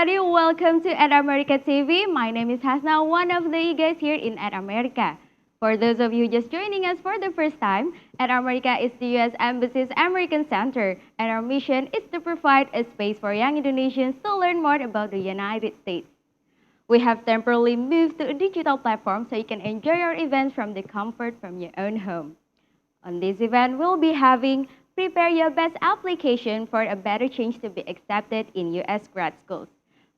everybody, welcome to Ed America TV. My name is Hasna, one of the guys here in Ed America. For those of you just joining us for the first time, at America is the U.S. Embassy's American Center, and our mission is to provide a space for young Indonesians to learn more about the United States. We have temporarily moved to a digital platform so you can enjoy our events from the comfort from your own home. On this event, we'll be having Prepare Your Best application for a better chance to be accepted in U.S. grad schools.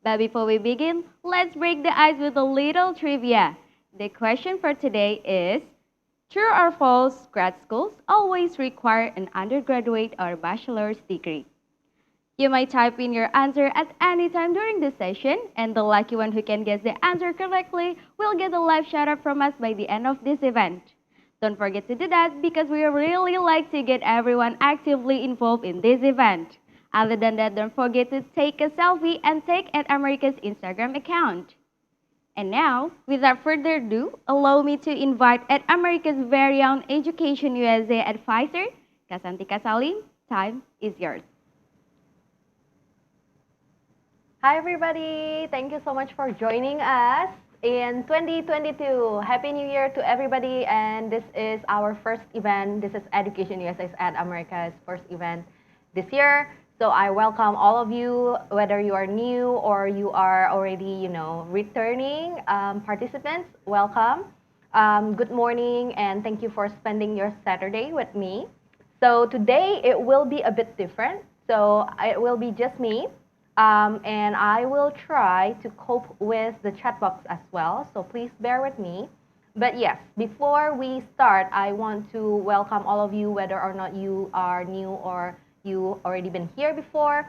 But before we begin, let's break the ice with a little trivia. The question for today is, true or false, grad schools always require an undergraduate or bachelor's degree? You might type in your answer at any time during the session, and the lucky one who can guess the answer correctly will get a live shout-out from us by the end of this event. Don't forget to do that because we really like to get everyone actively involved in this event. Other than that, don't forget to take a selfie and tag at America's Instagram account. And now, without further ado, allow me to invite at America's very own Education USA advisor, Kasantika Salim. Time is yours. Hi everybody, thank you so much for joining us in 2022. Happy New Year to everybody, and this is our first event. This is Education USA's at America's first event this year. So I welcome all of you, whether you are new or you are already, returning participants. Welcome. Good morning, and thank you for spending your Saturday with me. So today it will be a bit different. So it will be just me, and I will try to cope with the chat box as well. So please bear with me. But yes, before we start, I want to welcome all of you, whether or not you are new or you already been here before.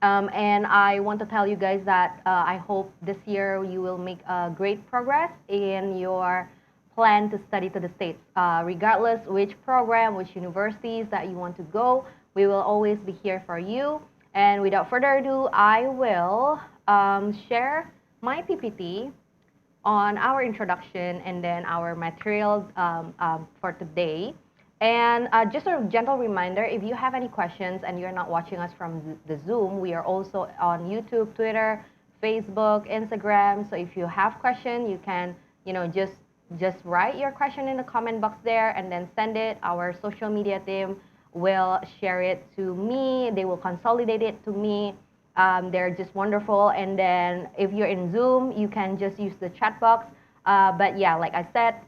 And I want to tell you guys that I hope this year you will make great progress in your plan to study to the States. Regardless which program, which universities that you want to go, we will always be here for you. And without further ado, I will share my PPT on our introduction and then our materials for today. And just a gentle reminder, if you have any questions and you're not watching us from the Zoom, we are also on YouTube, Twitter, Facebook, Instagram. So if you have questions, you can, just write your question in the comment box there and then send it. Our social media team will share it to me. They will consolidate it to me. They're just wonderful. And then if you're in Zoom, you can just use the chat box. But yeah, like I said,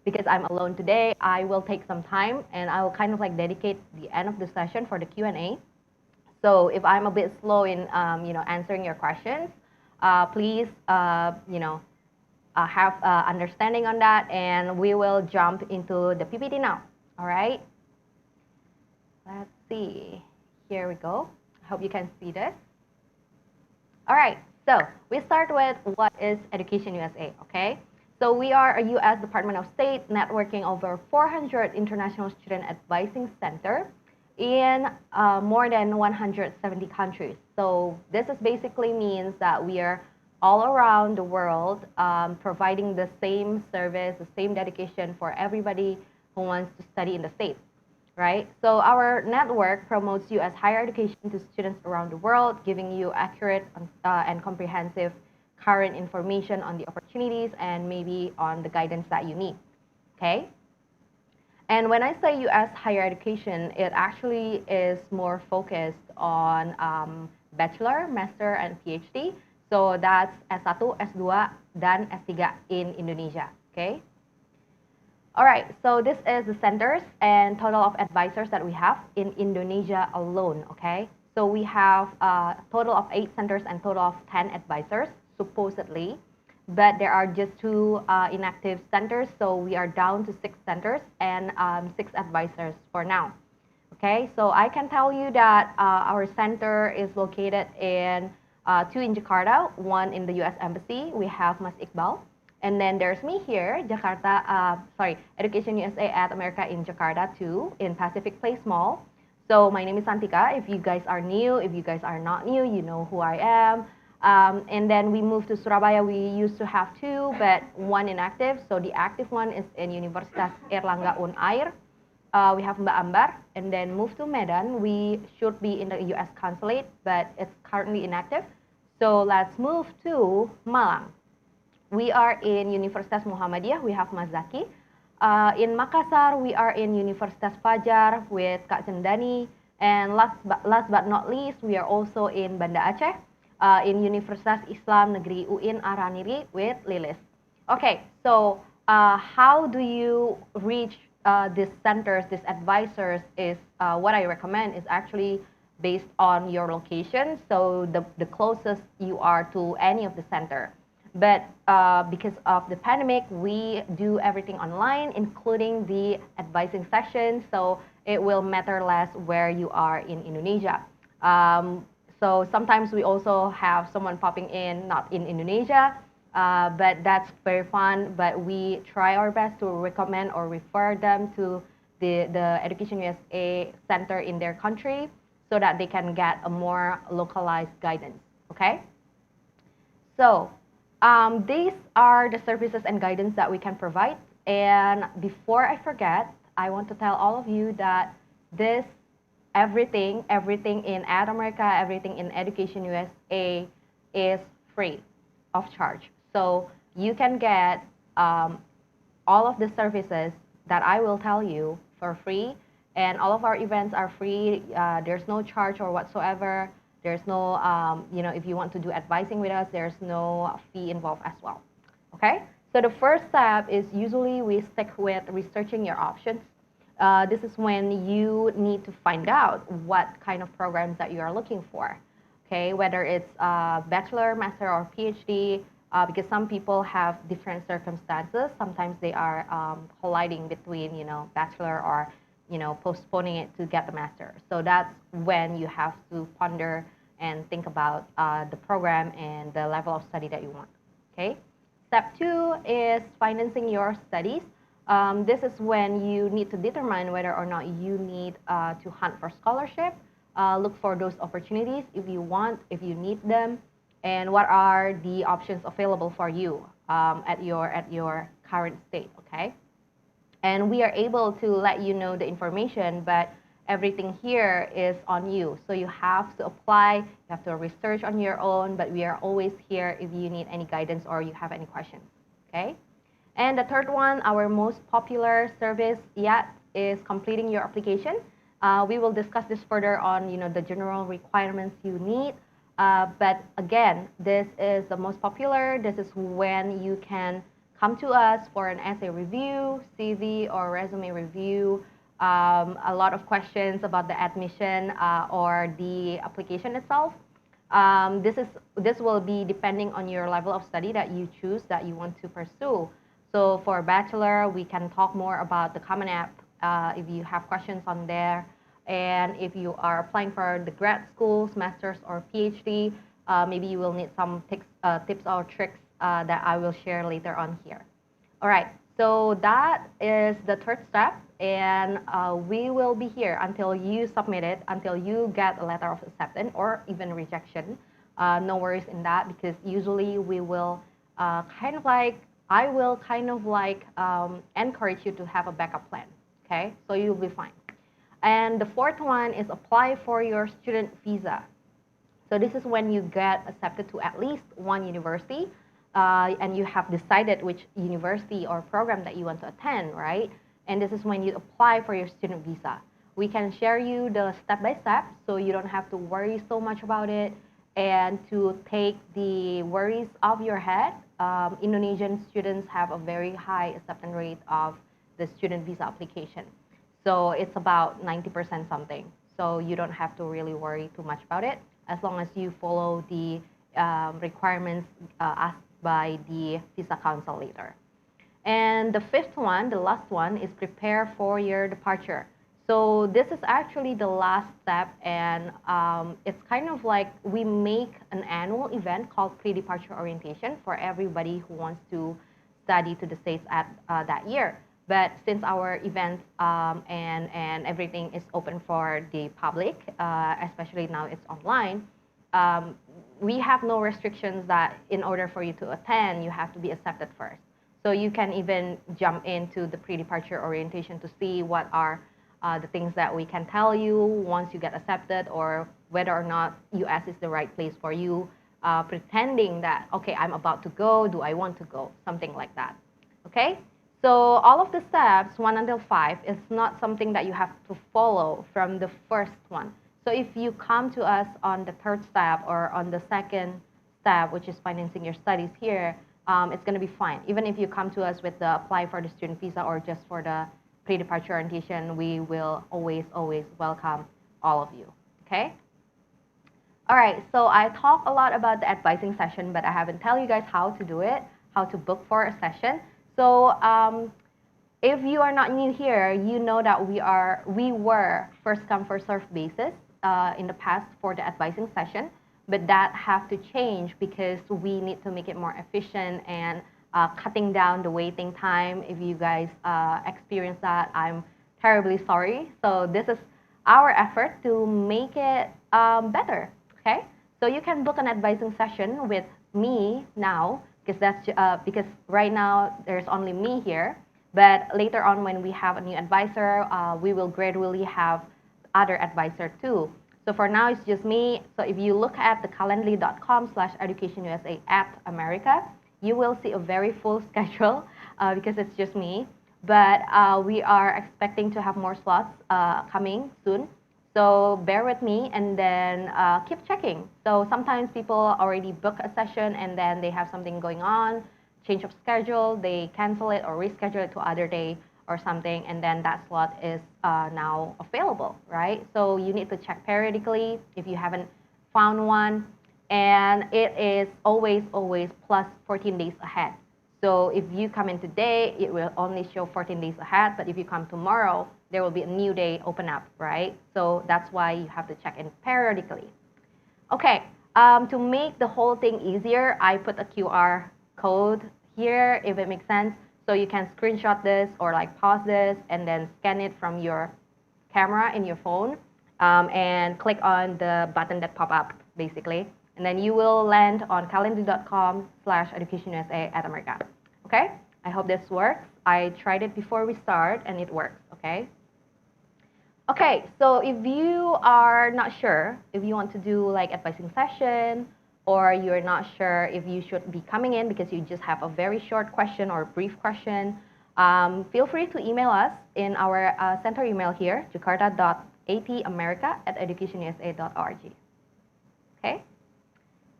because I'm alone today, I will take some time and I will kind of like dedicate the end of the session for the Q&A. So if I'm a bit slow in, answering your questions, please, have understanding on that, and we will jump into the PPT now. All right. Let's see. Here we go. I hope you can see this. All right. So we start with what is Education USA, okay? So we are a U.S. Department of State networking over 400 international student advising center in more than 170 countries. So this is basically means that we are all around the world providing the same service, the same dedication for everybody who wants to study in the States. Right? So our network promotes U.S. higher education to students around the world, giving you accurate and comprehensive current information on the opportunities and maybe on the guidance that you need. Okay? And when I say U.S. higher education, it actually is more focused on bachelor, master, and PhD. So that's S1, S2, dan S3 in Indonesia. Okay? All right, so this is the centers and total of advisors that we have in Indonesia alone, okay? So we have a total of 8 centers and total of 10 advisors, supposedly, but there are just 2 inactive centers, so we are down to 6 centers and 6 advisors for now, okay? So I can tell you that our center is located in 2 in Jakarta, 1 in the U.S. Embassy. We have Mas Iqbal. And then there's me here, Education USA at America in Jakarta too, in Pacific Place Mall. So my name is Santika. If you guys are new, if you guys are not new, you know who I am. And then we moved to Surabaya. We used to have 2, but 1 inactive. So the active one is in Universitas Airlangga Unair. We have Mbak Ambar, and then moved to Medan. We should be in the U.S. consulate, but it's currently inactive. So let's move to Malang. we are in Universitas Muhammadiyah, we have Mas Zaki. In Makassar, we are in Universitas Fajar with Kak Cendani. And last but not least, we are also in Banda Aceh, in Universitas Islam Negeri UIN Araniri with Lilis. Okay, so how do you reach these centers, these advisors is what I recommend is actually based on your location. So the closest you are to any of the center. But because of the pandemic, we do everything online, including the advising sessions. So it will matter less where you are in Indonesia. So sometimes we also have someone popping in, not in Indonesia, but that's very fun. But we try our best to recommend or refer them to the Education USA center in their country so that they can get a more localized guidance, okay? So these are the services and guidance that we can provide. And before I forget, I want to tell all of you that this, everything in Ad America, everything in Education USA is free of charge. So you can get all of the services that I will tell you for free. And all of our events are free. There's no charge or whatsoever. There's no, if you want to do advising with us, there's no fee involved as well. Okay? So the first step is usually we stick with researching your options. This is when you need to find out what kind of programs that you are looking for. Okay? Whether it's bachelor, master, or PhD, because some people have different circumstances. Sometimes they are colliding between, bachelor or postponing it to get the master. So that's when you have to ponder and think about the program and the level of study that you want, okay? Step 2 is financing your studies. This is when you need to determine whether or not you need to hunt for scholarship, look for those opportunities if you want, if you need them, and what are the options available for you at your current state, okay? And we are able to let you know the information, but everything here is on you. So you have to apply, you have to research on your own, but we are always here if you need any guidance or you have any questions, okay? And the third one, our most popular service yet is completing your application. We will discuss this further on, the general requirements you need. But again, this is the most popular. This is when you can come to us for an essay review, CV or resume review, a lot of questions about the admission or the application itself. This will be depending on your level of study that you choose that you want to pursue. So for bachelor, we can talk more about the Common App if you have questions on there. And if you are applying for the grad schools, masters or PhD, maybe you will need some tips or tricks that I will share later on here. All right, so that is the third step, and we will be here until you submit it, until you get a letter of acceptance or even rejection. No worries in that, because usually we will I will encourage you to have a backup plan, okay? So you'll be fine. And the fourth one is apply for your student visa. So this is when you get accepted to at least one university, and you have decided which university or program that you want to attend, right? And this is when you apply for your student visa. We can share you the step-by-step, so you don't have to worry so much about it. And to take the worries off your head, Indonesian students have a very high acceptance rate of the student visa application. So it's about 90% something. So you don't have to really worry too much about it, as long as you follow the requirements asked by the visa council later. And the fifth one, the last one, is prepare for your departure. So this is actually the last step, and it's kind of like we make an annual event called pre-departure orientation for everybody who wants to study to the States at that year. But since our events and everything is open for the public, especially now it's online, we have no restrictions that in order for you to attend, you have to be accepted first. So you can even jump into the pre-departure orientation to see what are the things that we can tell you once you get accepted, or whether or not US is the right place for you. pretending that, okay, I'm about to go, do I want to go, something like that, okay? So all of the steps, 1 until 5, is not something that you have to follow from the first one. So if you come to us on the third step or on the second step, which is financing your studies here, it's going to be fine. Even if you come to us with the apply for the student visa or just for the pre-departure orientation, we will always, always welcome all of you, okay? All right, so I talked a lot about the advising session, but I haven't tell you guys how to do it, how to book for a session. So if you are not new here, you know that we were first come first serve basis in the past for the advising session, but that have to change because we need to make it more efficient and cutting down the waiting time. If you guys experience that, I'm terribly sorry. So this is our effort to make it better. Okay, so you can book an advising session with me now because that's because right now there's only me here. But later on, when we have a new advisor, we will gradually have other advisor too. So for now, it's just me. So if you look at the calendly.com/educationusa at America, you will see a very full schedule because it's just me. But we are expecting to have more slots coming soon. So bear with me and then keep checking. So sometimes people already book a session and then they have something going on, change of schedule, they cancel it or reschedule it to other day or something, and then that slot is now available, right? So you need to check periodically if you haven't found one. And it is always, always plus 14 days ahead. So if you come in today, it will only show 14 days ahead. But if you come tomorrow, there will be a new day open up, right? So that's why you have to check in periodically. Okay, to make the whole thing easier, I put a QR code here, if it makes sense. So you can screenshot this or like pause this and then scan it from your camera in your phone and click on the button that pop up, basically. And then you will land on calendly.com/educationusa at America. Okay? I hope this works. I tried it before we start and it works, okay? Okay, so if you are not sure if you want to do like advising session or you're not sure if you should be coming in because you just have a very short question or brief question, feel free to email us in our center email here, jakarta.atamerica@educationusa.org. Okay?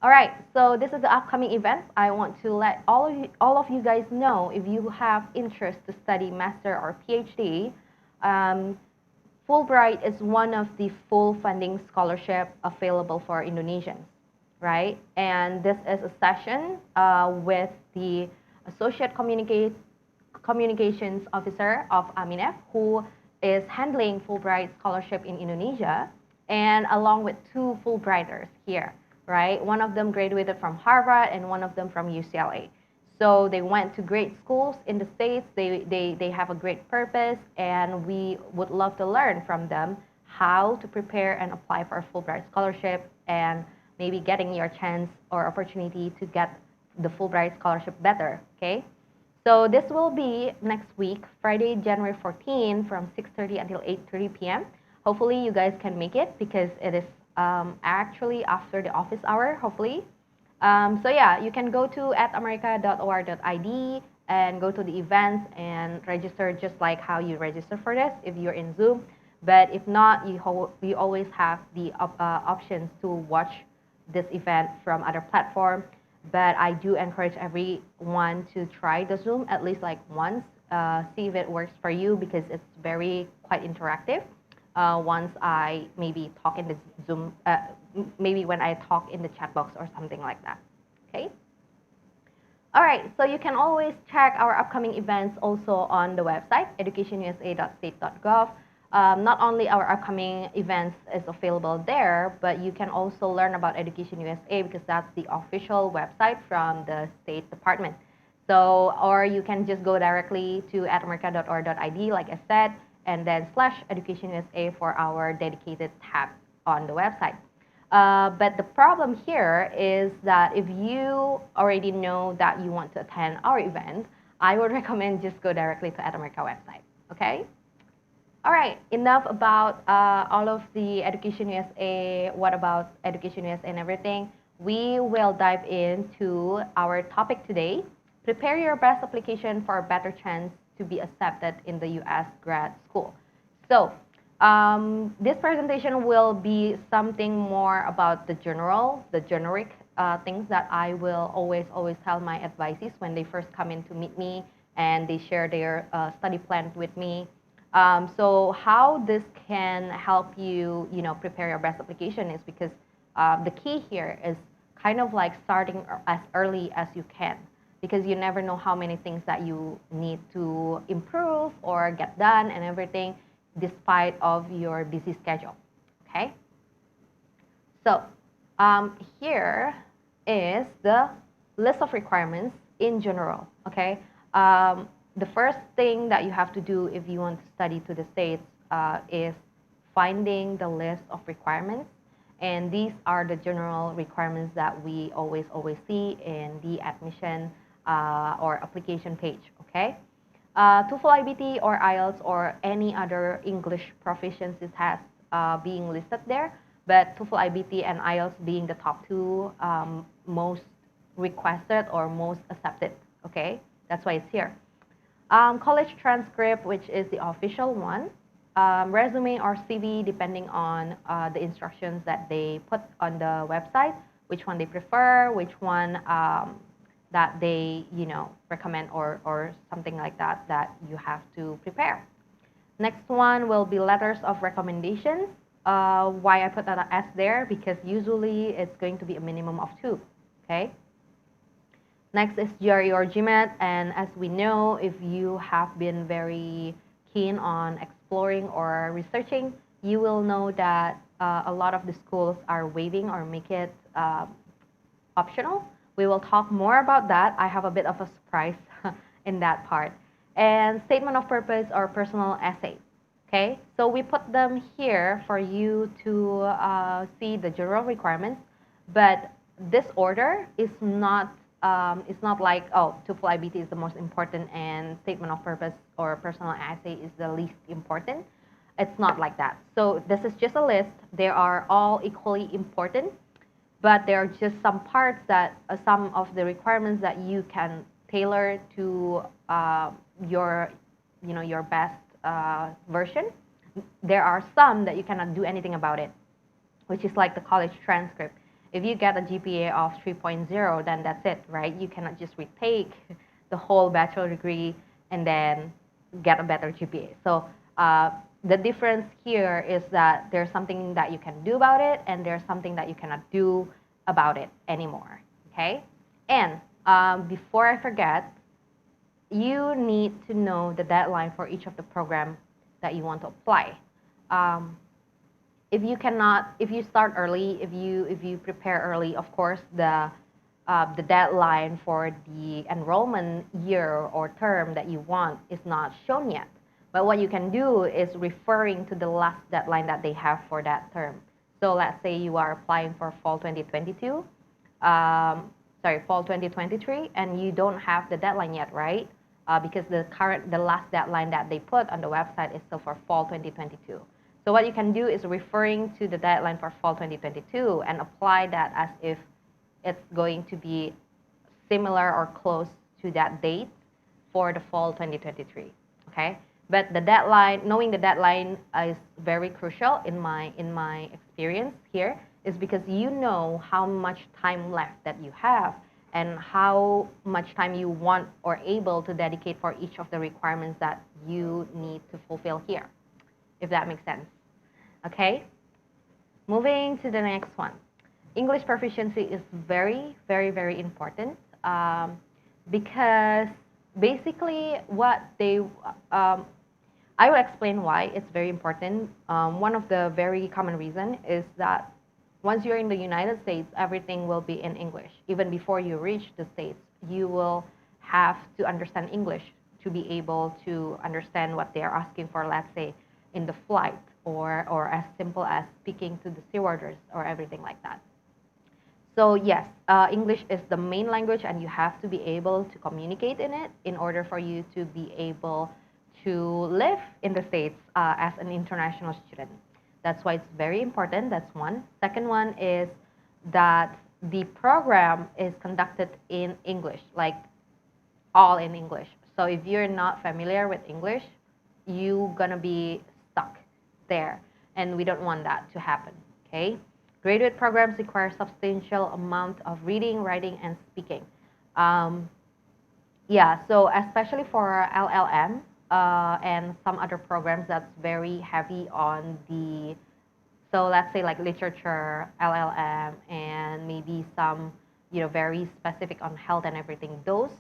All right, so this is the upcoming events. I want to let all of you guys know if you have interest to study master or PhD. Fulbright is one of the full funding scholarship available for Indonesians, right? And this is a session with the Associate Communications Officer of AMINEF, who is handling Fulbright scholarship in Indonesia, and along with 2 Fulbrighters here, right? One of them graduated from Harvard and one of them from UCLA. So they went to great schools in the States. They have a great purpose, and we would love to learn from them how to prepare and apply for a Fulbright scholarship and maybe getting your chance or opportunity to get the Fulbright scholarship better, okay? So this will be next week, Friday, January 14, from 6:30 until 8:30 p.m. Hopefully you guys can make it because it is actually after the office hour, hopefully. So yeah, you can go to atamerica.or.id and go to the events and register just like how you register for this if you're in Zoom. But if not, you always have the options to watch this event from other platforms. But I do encourage everyone to try the Zoom at least like once, see if it works for you because it's very quite interactive. Once I maybe talk in the Zoom, maybe when I talk in the chat box or something like that, okay? All right, so you can always check our upcoming events also on the website, educationusa.state.gov. Not only our upcoming events is available there, but you can also learn about Education USA because that's the official website from the State Department. So, or you can just go directly to atamerica.or.id, like I said, and then /educationusa for our dedicated tab on the website. But the problem here is that if you already know that you want to attend our event, I would recommend just go directly to Atamerica website, okay? All right, enough about all of the Education USA, what about Education USA and everything. we will dive into our topic today. Prepare your best application for a better chance to be accepted in the US grad school. So, this presentation will be something more about the generic things that I will always tell my advisees when they first come in to meet me and they share their study plan with me. So how this can help you, prepare your best application is because the key here is kind of like starting as early as you can, because you never know how many things that you need to improve or get done and everything despite of your busy schedule, okay? So here is the list of requirements in general, okay? The first thing that you have to do if you want to study to the States is finding the list of requirements. And these are the general requirements that we always see in the admission or application page, okay? TOEFL IBT or IELTS or any other English proficiency test being listed there, but TOEFL IBT and IELTS being the top two most requested or most accepted, okay? That's why it's here. College transcript, which is the official one, resume or CV, depending on the instructions that they put on the website, which one they prefer, which one that they, recommend or something like that you have to prepare. Next one will be letters of recommendations. Why I put that as there? Because usually it's going to be a minimum of 2, okay? Next is GRE or Gmat, and as we know, if you have been very keen on exploring or researching, you will know that a lot of the schools are waiving or make it optional. We will talk more about that. I have a bit of a surprise in that part. And statement of purpose or personal essay. Okay, so we put them here for you to see the general requirements, but this order is not it's not like, oh, TOEFL IBT is the most important and statement of purpose or personal essay is the least important. It's not like that. So this is just a list. They are all equally important, but there are just some parts that some of the requirements that you can tailor to your best version. There are some that you cannot do anything about it, which is like the college transcript. If you get a GPA of 3.0, then that's it, right? You cannot just retake the whole bachelor degree and then get a better GPA. So the difference here is that there's something that you can do about it and there's something that you cannot do about it anymore, okay? And before I forget, you need to know the deadline for each of the program that you want to apply. If you start early, if you prepare early, of course, the deadline for the enrollment year or term that you want is not shown yet. But what you can do is referring to the last deadline that they have for that term. So let's say you are applying for fall 2022, fall 2023, and you don't have the deadline yet, right? Because the last deadline that they put on the website is still for fall 2022. So what you can do is referring to the deadline for fall 2022 and apply that as if it's going to be similar or close to that date for the fall 2023, okay? But the deadline, knowing the deadline is very crucial in my experience here, is because you know how much time left that you have and how much time you want or able to dedicate for each of the requirements that you need to fulfill here, if that makes sense. Okay? Moving to the next one. English proficiency is very, very, very important because basically what they, I will explain why it's very important. One of the very common reason is that once you're in the United States, everything will be in English. Even before you reach the States, you will have to understand English to be able to understand what they're asking for, let's say, in the flight or as simple as speaking to the stewardess or everything like that. So yes, English is the main language and you have to be able to communicate in it in order for you to be able to live in the States as an international student. That's why it's very important. That's one. Second one is that the program is conducted in English, like all in English. So if you're not familiar with English, you're gonna be stuck there, and we don't want that to happen, okay? Graduate programs require substantial amount of reading, writing, and speaking. Yeah, so especially for LLM and some other programs that's very heavy on the, so let's say like literature, LLM, and maybe some, very specific on health and everything. Those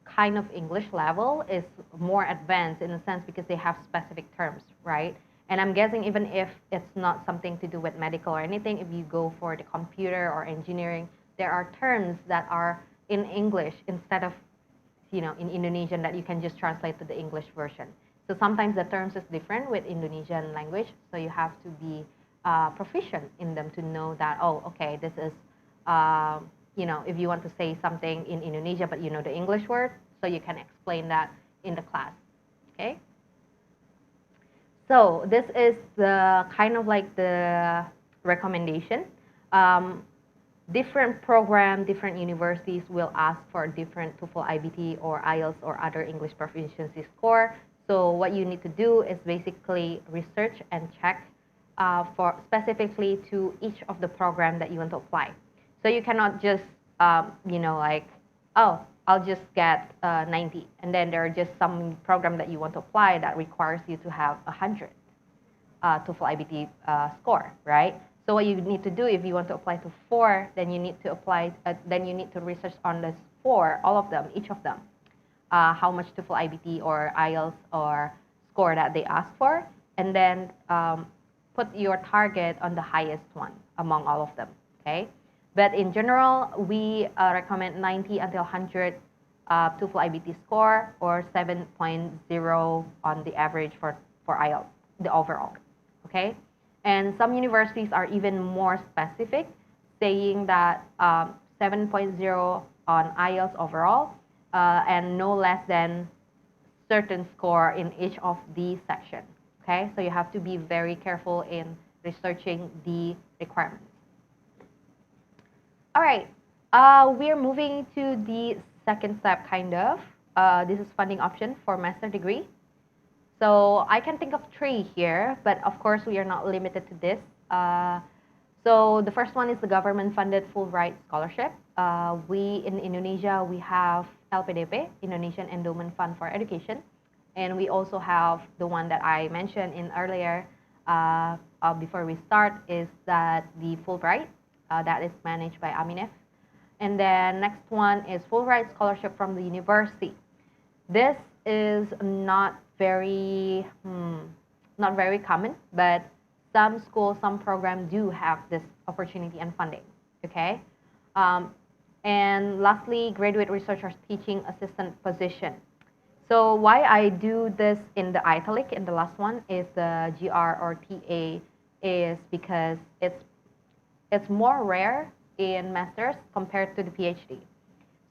kind of English level is more advanced in a sense because they have specific terms, right? And I'm guessing even if it's not something to do with medical or anything, if you go for the computer or engineering, there are terms that are in English instead of, in Indonesian that you can just translate to the English version. So sometimes the terms is different with Indonesian language, so you have to be proficient in them to know that, oh, okay, this is, if you want to say something in Indonesia, but you know the English word, so you can explain that in the class, okay? So this is the kind of like the recommendation. Different program, different universities will ask for different TOEFL IBT or IELTS or other English proficiency score. So what you need to do is basically research and check for specifically to each of the program that you want to apply. So you cannot just, like, oh, I'll just get 90. And then there are just some program that you want to apply that requires you to have 100 TOEFL IBT score, right? So what you need to do if you want to apply to 4, then you need to apply, then you need to research on this 4, all of them, each of them, how much TOEFL IBT or IELTS or score that they ask for, and then put your target on the highest one among all of them, okay? But in general, we recommend 90 until 100 TOEFL IBT score or 7.0 on the average for IELTS, the overall, okay? And some universities are even more specific, saying that 7.0 on IELTS overall and no less than certain score in each of these sections. Okay, so you have to be very careful in researching the requirements. All right, we're moving to the second step, kind of. This is funding option for master degree. So I can think of 3 here, but of course we are not limited to this. So the first one is the government-funded Fulbright scholarship. We in Indonesia, we have LPDP, Indonesian Endowment Fund for Education, and we also have the one that I mentioned in earlier before we start is that the Fulbright that is managed by Aminef. And then next one is Fulbright scholarship from the university. This is not very common, but some schools, some programs do have this opportunity and funding, okay? And lastly, graduate researchers teaching assistant position. So why I do this in the italic in the last one is the GR or TA is because it's more rare in masters compared to the PhD.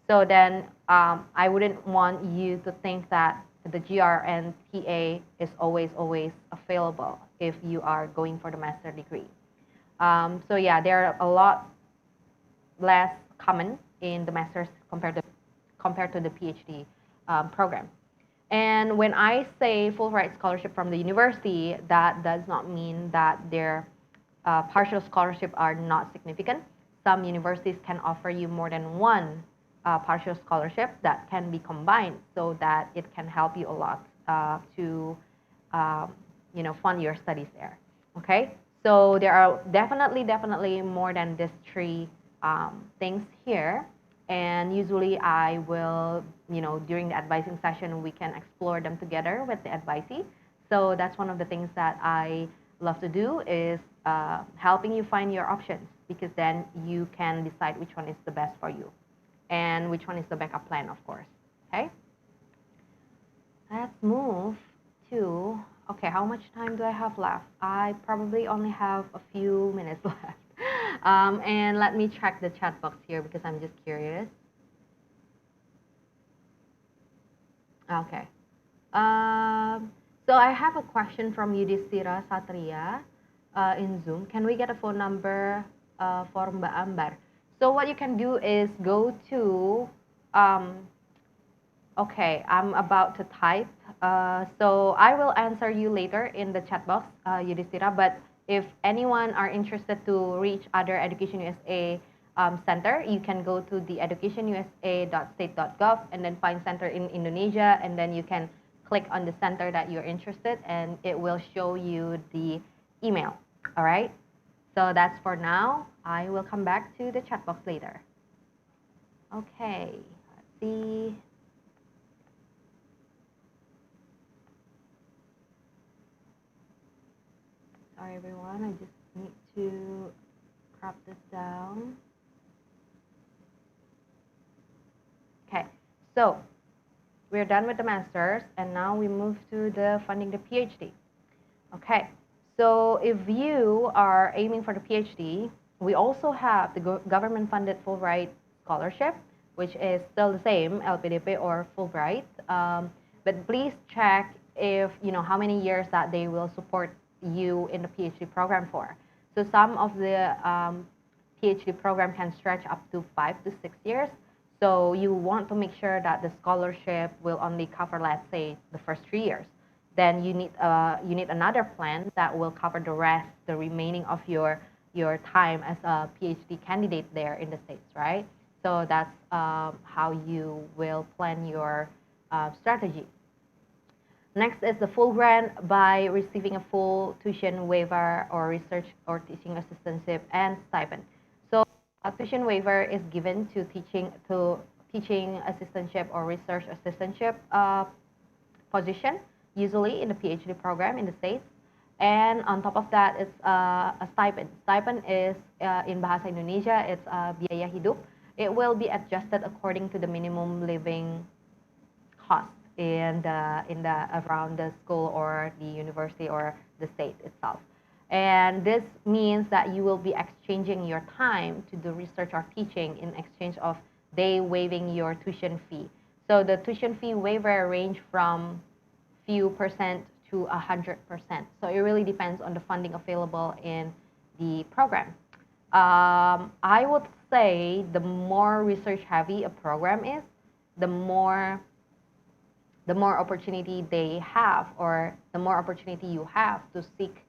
So then I wouldn't want you to think that the GR and TA is always available if you are going for the master degree. So yeah, they're a lot less common in the masters compared to the PhD program. And when I say Fulbright scholarship from the university, that does not mean that their partial scholarship are not significant. Some universities can offer you more than one partial scholarship that can be combined so that it can help you a lot to fund your studies there. Okay, so there are definitely more than these 3 things here, and usually I will, during the advising session, we can explore them together with the advisee. So that's one of the things that I love to do is helping you find your options, because then you can decide which one is the best for you and which one is the backup plan, of course. Okay, let's move to, okay, how much time do I have left? I probably only have a few minutes left. And let me check the chat box here because I'm just curious. Okay. So I have a question from Yudhistira Satria in Zoom. Can we get a phone number for Mbak Ambar? So what you can do is go to, okay, I'm about to type. So I will answer you later in the chat box, Yudhistira. But if anyone are interested to reach other Education USA center, you can go to the educationusa.state.gov and then find center in Indonesia, and then you can click on the center that you're interested, and it will show you the email. All right. So that's for now. I will come back to the chat box later. Okay. Let's see. Sorry, everyone. I just need to crop this down. Okay, so we're done with the master's, and now we move to the funding the PhD. Okay, so if you are aiming for the PhD, we also have the government-funded Fulbright scholarship, which is still the same, LPDP or Fulbright. But please check if you know how many years that they will support you in the PhD program for. So some of the PhD program can stretch up to 5 to 6 years. So you want to make sure that the scholarship will only cover, let's say, the first 3 years. Then you need another plan that will cover the rest, the remaining of your time as a PhD candidate there in the States, right? So that's how you will plan your strategy. Next is the full grant by receiving a full tuition waiver or research or teaching assistantship and stipend. So a tuition waiver is given to teaching assistantship or research assistantship position, usually in the PhD program in the States. And on top of that, it's a stipend. Stipend is in Bahasa Indonesia, it's biaya hidup. It will be adjusted according to the minimum living cost in the around the school or the university or the state itself. And this means that you will be exchanging your time to do research or teaching in exchange of they waiving your tuition fee. So the tuition fee waiver range from few percent to 100%. So it really depends on the funding available in the program. I would say the more research heavy a program is, the more opportunity they have, or the more opportunity you have to seek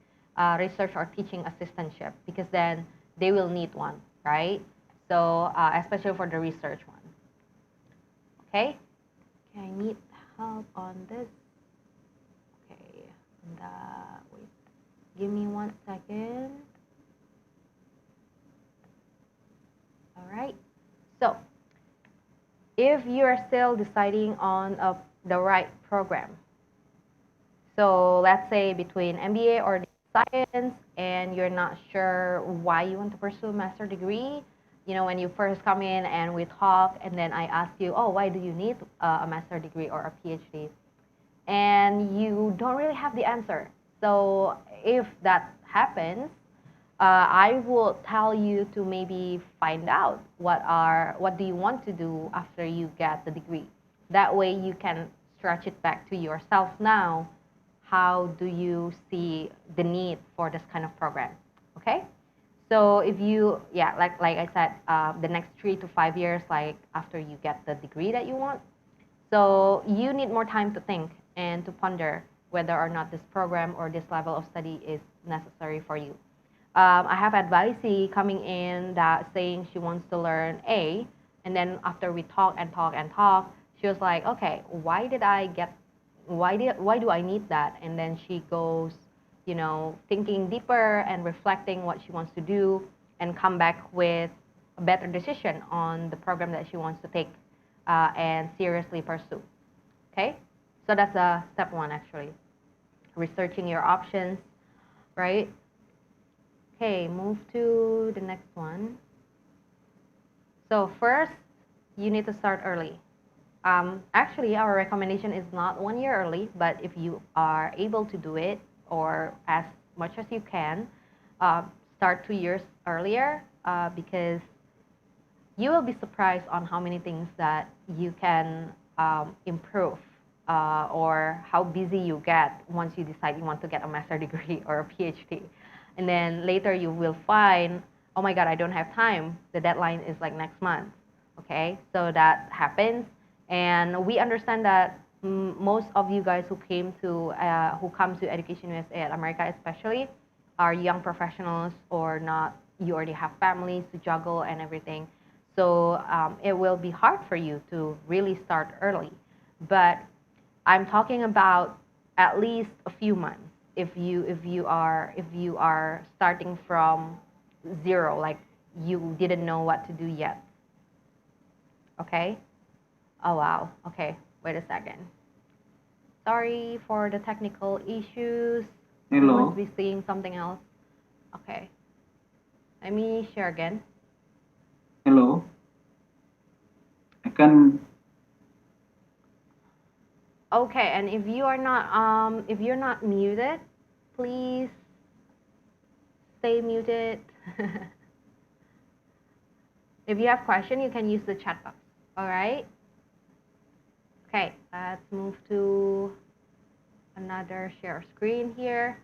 research or teaching assistantship, because then they will need one, right? So especially for the research one. Okay, I need help on this. Okay, wait, give me 1 second. All right, so if you're still deciding on the right program, so let's say between MBA or science, and you're not sure why you want to pursue a master degree, you know, when you first come in and we talk, and then I ask you, oh, why do you need a master degree or a PhD? And you don't really have the answer. So if that happens, I will tell you to maybe find out what do you want to do after you get the degree. That way you can stretch it back to yourself now. How do you see the need for this kind of program? Okay? So if you, yeah, like I said, the next 3 to 5 years, like after you get the degree that you want, so you need more time to think and to ponder whether or not this program or this level of study is necessary for you. I have advisee coming in that saying she wants to learn A, and then after we talk and talk and talk, she was like, okay, why do I need that? And then she goes, you know, thinking deeper and reflecting what she wants to do, and come back with a better decision on the program that she wants to take and seriously pursue. Okay, so that's step 1 actually, researching your options, right? Okay, move to the next one. So first, you need to start early. Actually, our recommendation is not 1 year early, but if you are able to do it, or as much as you can, start 2 years earlier, because you will be surprised on how many things that you can improve, or how busy you get once you decide you want to get a master's degree or a PhD. And then later you will find oh my God, I don't have time. The deadline is like next month. Okay, so that happens, and we understand that most of you guys who come to Education USA at America especially are young professionals or not. You already have families to juggle and everything, so it will be hard for you to really start early. But I'm talking about at least a few months. If you are starting from zero, like you didn't know what to do yet. Okay. Oh wow. Okay. Wait a second. Sorry for the technical issues. You Hello. must be seeing something else. Okay. Let me share again. Hello. I can. Okay, and if you're not muted, please stay muted. If you have question, you can use the chat box. All right. Okay, let's move to another share screen here.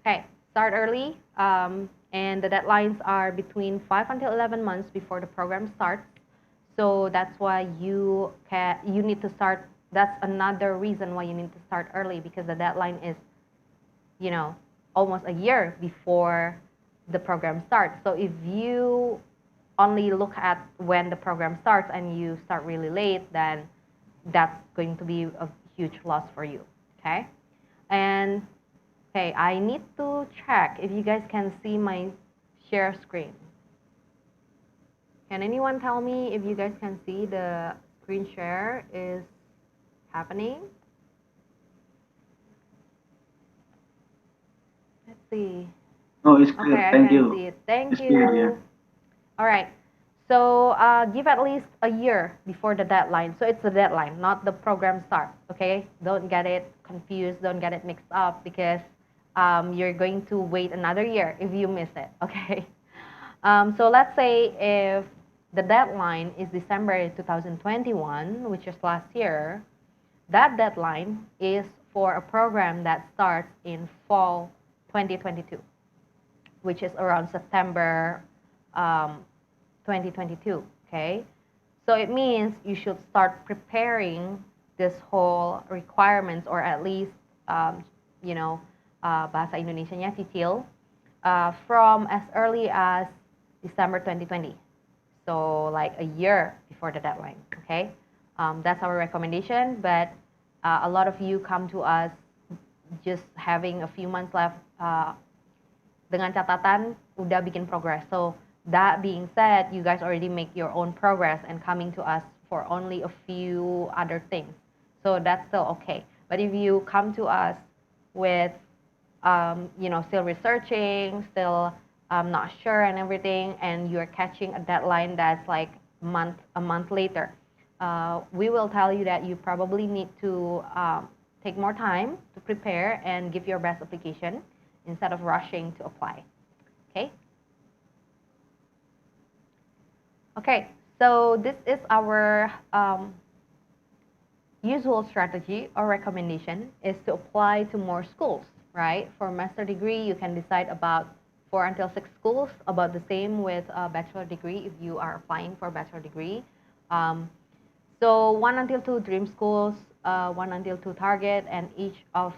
Okay, start early, and the deadlines are between 5 until 11 months before the program starts. So that's why you need to start. That's another reason why you need to start early, because the deadline is, almost a year before the program starts. So if you only look at when the program starts and you start really late, then that's going to be a huge loss for you. Okay, and okay, I need to check if you guys can see my share screen. Can anyone tell me if you guys can see the screen share is happening? Let's see. Oh, it's clear. Okay, I Thank can you. see it. Thank It's clear, yeah. you. All right. So give at least a year before the deadline. So it's the deadline, not the program start. Okay. Don't get it confused. Don't get it mixed up, because you're going to wait another year if you miss it. Okay. So let's say if the deadline is December 2021, which is last year, that deadline is for a program that starts in fall 2022, which is around September 2022, okay? So it means you should start preparing this whole requirements, or at least, bahasa Indonesianya cicil, from as early as December 2020. So like a year before the deadline, okay? That's our recommendation, but a lot of you come to us just having a few months left, dengan catatan udah bikin progress. So that being said, you guys already make your own progress and coming to us for only a few other things. So that's still okay. But if you come to us with, still researching, still not sure and everything, and you're catching a deadline that's like a month later, we will tell you that you probably need to take more time to prepare and give your best application instead of rushing to apply. Okay? Okay, so this is our usual strategy or recommendation, is to apply to more schools, right? For master degree, you can decide about 4 until 6 schools, about the same with a bachelor degree if you are applying for a bachelor degree. So 1 until 2 dream schools, 1 until 2 target, and each of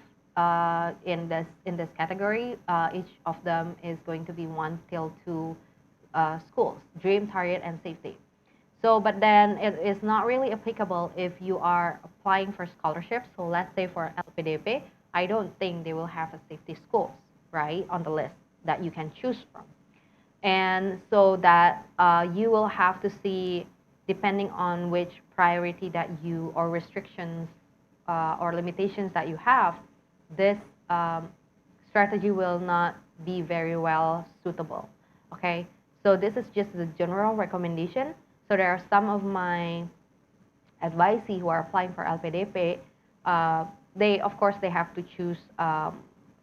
in this category, each of them is going to be 1 till 2 schools, dream, target, and safety. So, but then it is not really applicable if you are applying for scholarships. So let's say for LPDP, I don't think they will have a safety schools, right, on the list that you can choose from. And so that you will have to see, depending on which priority that you, or restrictions or limitations that you have, this strategy will not be very well suitable. Okay, so this is just the general recommendation. So there are some of my advisees who are applying for LPDP. They, of course, they have to choose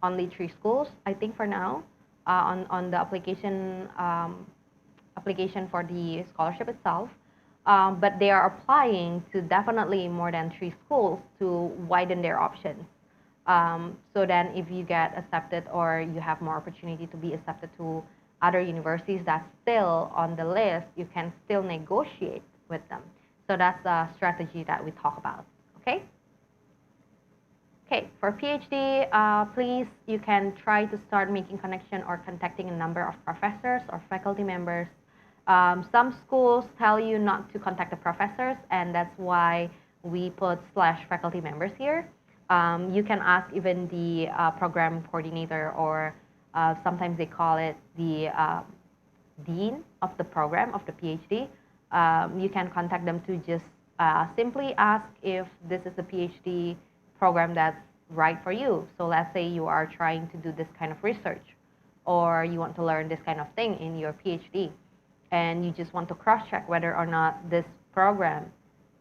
only 3 schools, I think, for now, on the application for the scholarship itself. But they are applying to definitely more than 3 schools to widen their options. So then if you get accepted, or you have more opportunity to be accepted to other universities that's still on the list, you can still negotiate with them. So that's the strategy that we talk about, okay? Okay, for PhD, please, you can try to start making connection or contacting a number of professors or faculty members. Some schools tell you not to contact the professors, and that's why we put /faculty members here. You can ask even the program coordinator, or sometimes they call it the dean of the program of the PhD. You can contact them to just simply ask if this is the PhD program that's right for you. So let's say you are trying to do this kind of research, or you want to learn this kind of thing in your PhD, and you just want to cross-check whether or not this program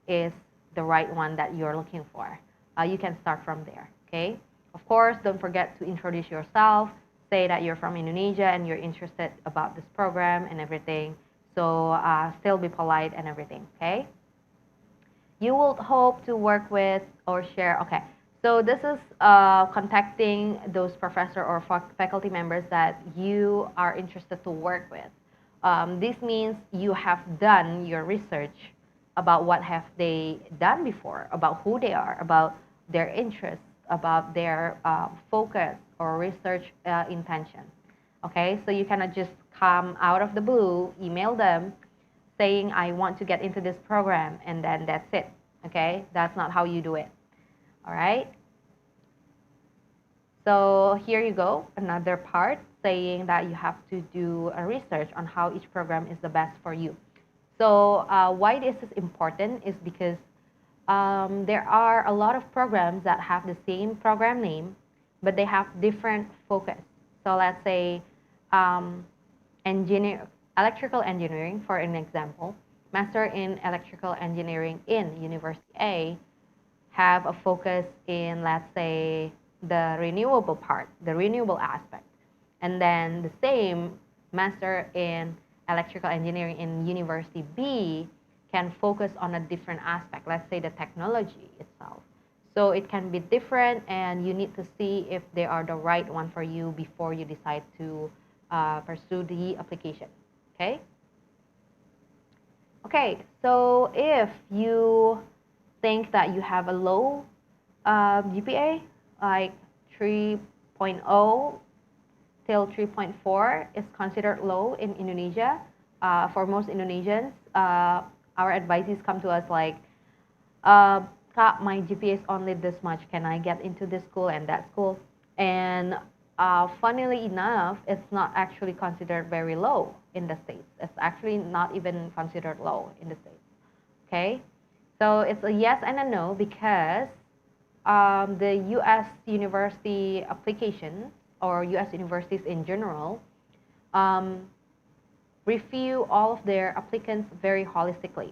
is the right one that you're looking for. You can start from there, okay? Of course, don't forget to introduce yourself, say that you're from Indonesia and you're interested about this program and everything. So still be polite and everything, okay? You will hope to work with or share, okay. So this is contacting those professor or faculty members that you are interested to work with. This means you have done your research about what have they done before, about who they are, about their interests, about their focus or research intention. Okay, so you cannot just come out of the blue, email them, saying I want to get into this program, and then that's it. Okay, that's not how you do it. All right. So here you go, another part saying that you have to do a research on how each program is the best for you. So why this is important is because there are a lot of programs that have the same program name, but they have different focus. So let's say electrical engineering, for an example, Master in Electrical Engineering in University A have a focus in, let's say, the renewable part, the renewable aspect. And then the same Master in Electrical Engineering in University B can focus on a different aspect, let's say the technology itself. So it can be different, and you need to see if they are the right one for you before you decide to pursue the application, okay? Okay, so if you think that you have a low GPA, like 3.0 till 3.4 is considered low in Indonesia. For most Indonesians, our advisees come to us like, Kak, my GPA is only this much. Can I get into this school and that school? And funnily enough, it's not actually considered very low in the States. It's actually not even considered low in the States. Okay? So it's a yes and a no because the U.S. university application or U.S. universities in general review all of their applicants very holistically.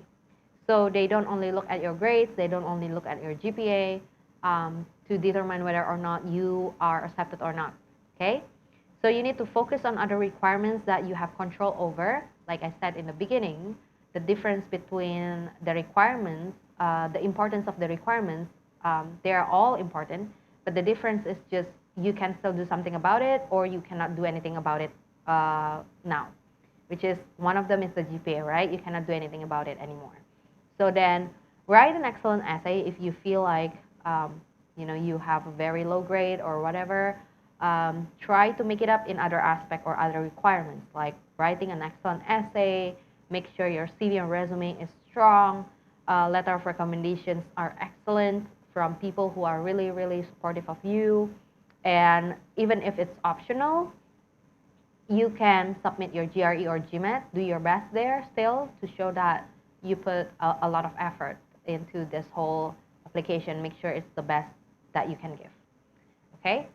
So they don't only look at your grades, they don't only look at your GPA to determine whether or not you are accepted or not, okay? So you need to focus on other requirements that you have control over. Like I said in the beginning, the difference between the requirements, the importance of the requirements, they are all important, but the difference is just you can still do something about it or you cannot do anything about it now, which is one of them is the GPA, right? You cannot do anything about it anymore. So then write an excellent essay if you feel like you have a very low grade or whatever. Try to make it up in other aspects or other requirements, like writing an excellent essay, make sure your CV and resume is strong, letter of recommendations are excellent from people who are really, really supportive of you. And even if it's optional, you can submit your GRE or Gmat, do your best there still to show that you put a lot of effort into this whole application. Make sure it's the best that you can give, okay?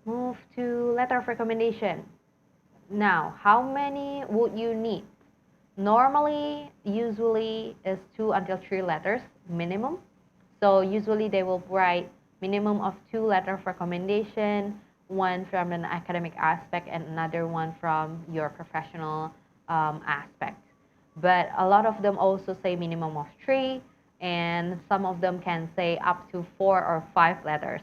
Move to letter of recommendation. Now, how many would you need? Normally, usually is 2 until 3 letters minimum. So usually they will write minimum of 2 letters of recommendation, one from an academic aspect and another one from your professional aspect. But a lot of them also say minimum of 3, and some of them can say up to 4 or 5 letters.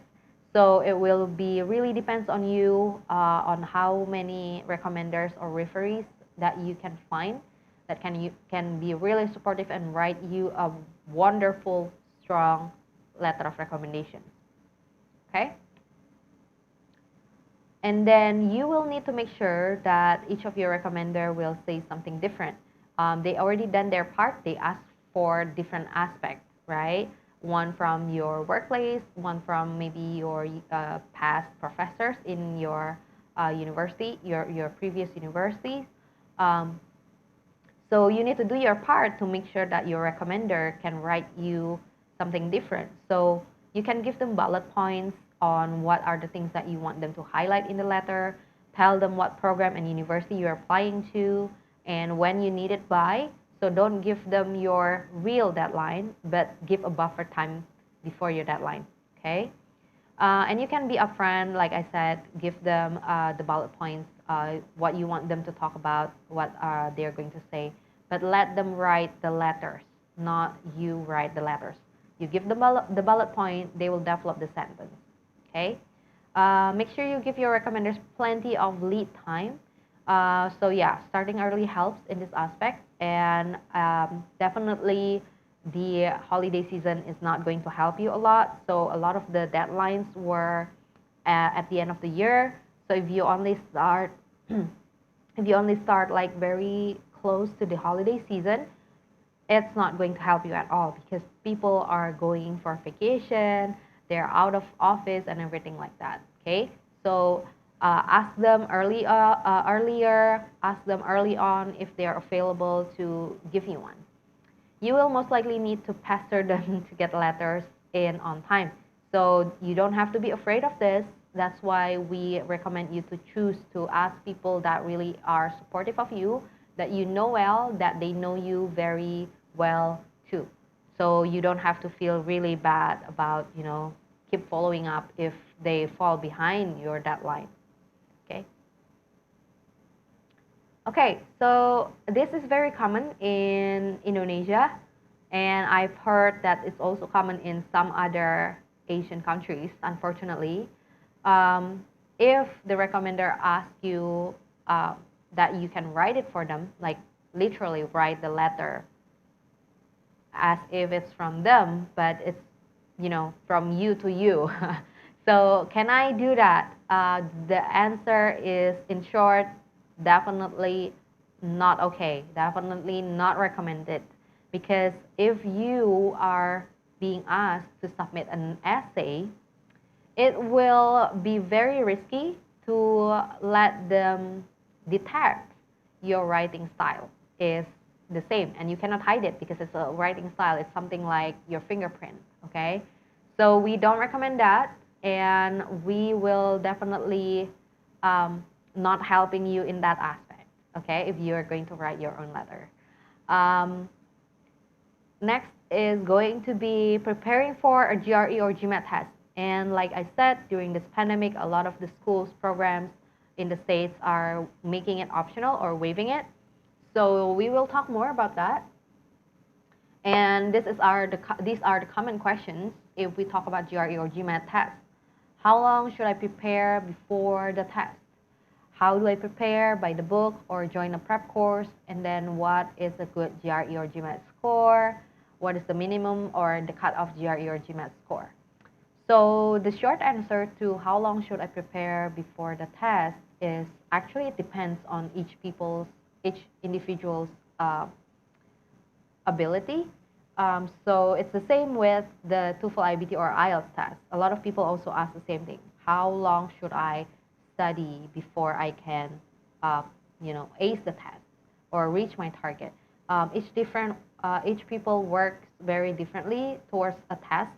So it will be really depends on you on how many recommenders or referees that you can find that can be really supportive and write you a wonderful, strong letter of recommendation. Okay? And then you will need to make sure that each of your recommender will say something different. They already done their part. They asked for different aspects, right? One from your workplace, one from maybe your past professors in your university, your previous universities. Um, so you need to do your part to make sure that your recommender can write you something different. So you can give them bullet points on what are the things that you want them to highlight in the letter, tell them what program and university you're applying to, and when you need it by. So don't give them your real deadline, but give a buffer time before your deadline, okay? And you can be upfront, like I said, give them the bullet points, what you want them to talk about, what they're going to say, but let them write the letters, not you write the letters. You give the bullet point, they will develop the sentence, okay? Make sure you give your recommenders plenty of lead time. So yeah, starting early helps in this aspect, and definitely the holiday season is not going to help you a lot. So a lot of the deadlines were at the end of the year. So if you only start, if you only start like very close to the holiday season, it's not going to help you at all because people are going for vacation, they're out of office and everything like that. Okay, so ask them earlier, ask them early on if they're available to give you one. You will most likely need to pester them to get letters in on time. So you don't have to be afraid of this. That's why we recommend you to choose to ask people that really are supportive of you, that you know well, that they know you very well too. So you don't have to feel really bad about, keep following up if they fall behind your deadline. Okay? Okay, so this is very common in Indonesia, and I've heard that it's also common in some other Asian countries, unfortunately. If the recommender asks you that you can write it for them, like literally write the letter as if it's from them, but it's, from you to you. So can I do that? The answer is, in short, definitely not okay. Definitely not recommended. Because if you are being asked to submit an essay, it will be very risky to let them detect your writing style is the same, and you cannot hide it because it's a writing style. It's something like your fingerprint, okay? So we don't recommend that, and we will definitely not helping you in that aspect, okay, if you are going to write your own letter. Next is going to be preparing for a GRE or Gmat test. And like I said, during this pandemic, a lot of the schools programs in the States are making it optional or waiving it. So we will talk more about that. And these are the common questions if we talk about GRE or Gmat test. How long should I prepare before the test? How do I prepare, by the book or join a prep course? And then what is a good GRE or Gmat score? What is the minimum or the cutoff GRE or Gmat score? So the short answer to how long should I prepare before the test is actually it depends on each individual's ability. So it's the same with the TOEFL IBT or IELTS test. A lot of people also ask the same thing. How long should I study before I can, ace the test or reach my target? Each people works very differently towards a test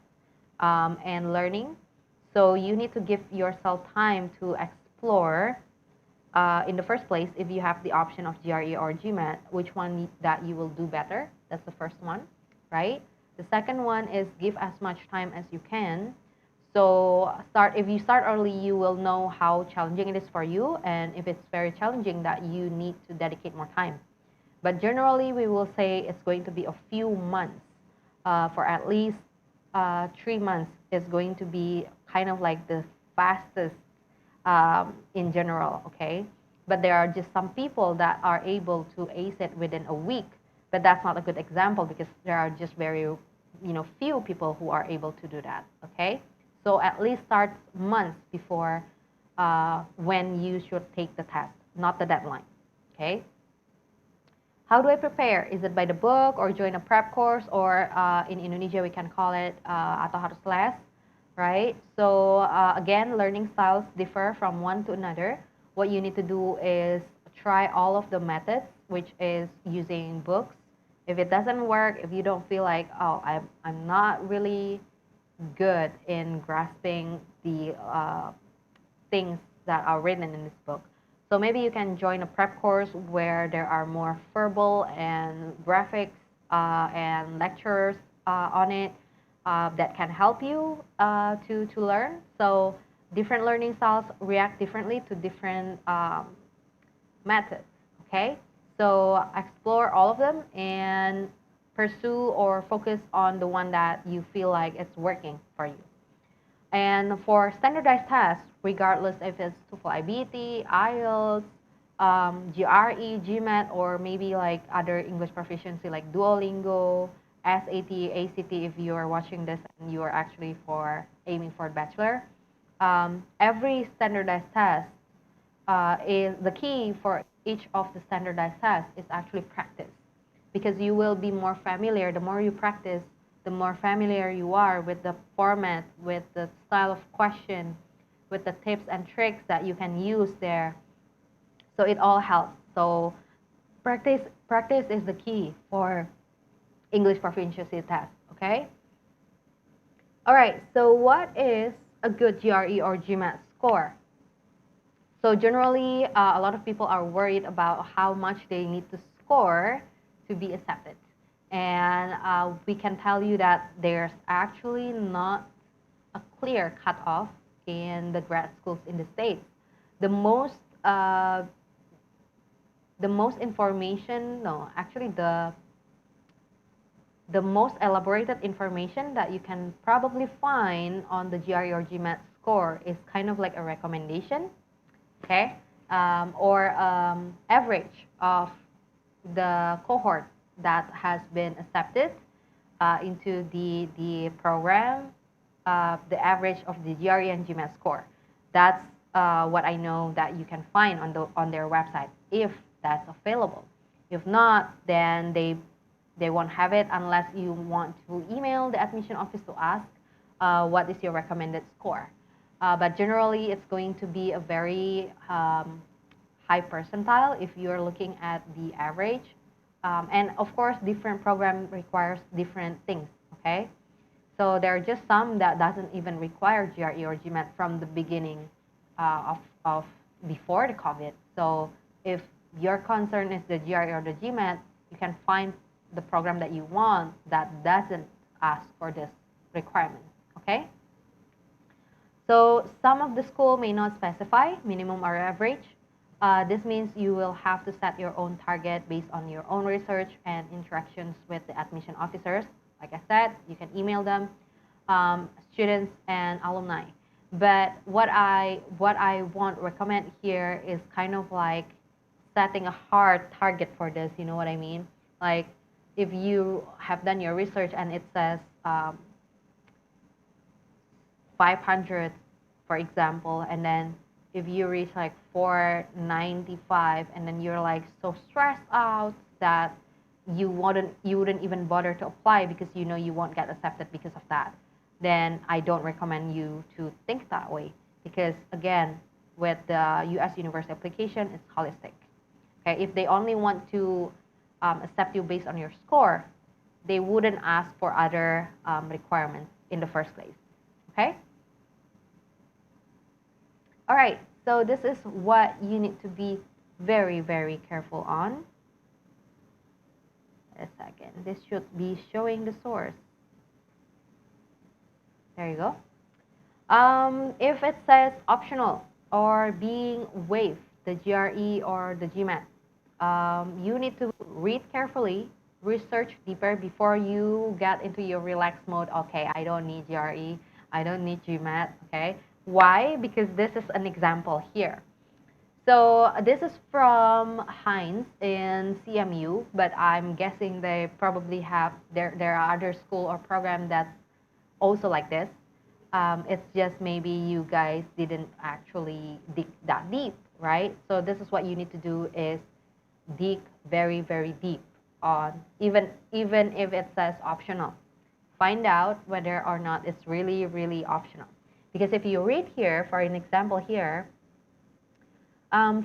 and learning. So you need to give yourself time to explore in the first place, if you have the option of GRE or Gmat, which one that you will do better. That's the first one, right? The second one is give as much time as you can. So if you start early, you will know how challenging it is for you, and if it's very challenging, that you need to dedicate more time. But generally, we will say it's going to be a few months for at least 3 months is going to be kind of like the fastest in general, okay? But there are just some people that are able to ace it within a week, but that's not a good example because there are just very, few people who are able to do that, okay? So at least start months before when you should take the test, not the deadline, okay? How do I prepare? Is it by the book or join a prep course, or in Indonesia we can call it atau harus les, right? So again, learning styles differ from one to another. What you need to do is try all of the methods, which is using books. If it doesn't work, if you don't feel like, oh, I'm not really good in grasping the things that are written in this book, so maybe you can join a prep course where there are more verbal and graphics and lectures on it that can help you to learn. So different learning styles react differently to different methods, okay? So explore all of them and pursue or focus on the one that you feel like it's working for you. And for standardized tests, regardless if it's TOEFL IBT, IELTS, GRE, Gmat, or maybe like other English proficiency like Duolingo, SAT, ACT, if you are watching this and you are actually aiming for a bachelor, every standardized test is the key for each of the standardized tests is actually practice, because you will be more familiar. The more you practice, the more familiar you are with the format, with the style of question, with the tips and tricks that you can use there. So it all helps. So practice is the key for English proficiency test, okay? All right, so what is a good GRE or GMAT score? So generally, a lot of people are worried about how much they need to score to be accepted. And we can tell you that there's actually not a clear cutoff in the grad schools in the States. The most information, no, actually the most elaborated information that you can probably find on the GRE or GMAT score is kind of like a recommendation, okay, or average of the cohort that has been accepted into the program, the average of the GRE and GMAT score. That's what I know that you can find on their website, if that's available. If not, then they won't have it unless you want to email the admission office to ask what is your recommended score. But generally, it's going to be a very high percentile if you're looking at the average. And of course, different program requires different things, okay? So there are just some that doesn't even require GRE or GMAT from the beginning of before the COVID. So if your concern is the GRE or the GMAT, you can find the program that you want that doesn't ask for this requirement, okay? So some of the school may not specify minimum or average. This means you will have to set your own target based on your own research and interactions with the admission officers. Like I said, you can email them, students and alumni. But what I want recommend here is kind of like setting a hard target for this. You know what I mean? Like if you have done your research and it says 500, for example, and then if you reach like 495 and then you're like so stressed out that you wouldn't even bother to apply because you know you won't get accepted because of that, then I don't recommend you to think that way, because again, with the US university application, it's holistic. Okay, if they only want to accept you based on your score, they wouldn't ask for other requirements in the first place. Okay. All right, so this is what you need to be very, very careful on. A second, this should be showing the source. There you go. If it says optional or being waived, the GRE or the GMAT, you need to read carefully research deeper before you get into your relaxed mode. Okay, I don't need GRE, I don't need GMAT, okay? Why? Because this is an example here. So this is from Heinz in CMU, but I'm guessing they probably have, there are other school or program that's also like this. It's just maybe you guys didn't actually dig that deep, right? So this is what you need to do is dig very, very deep on, even if it says optional. Find out whether or not it's really, really optional. Because if you read here, for an example here,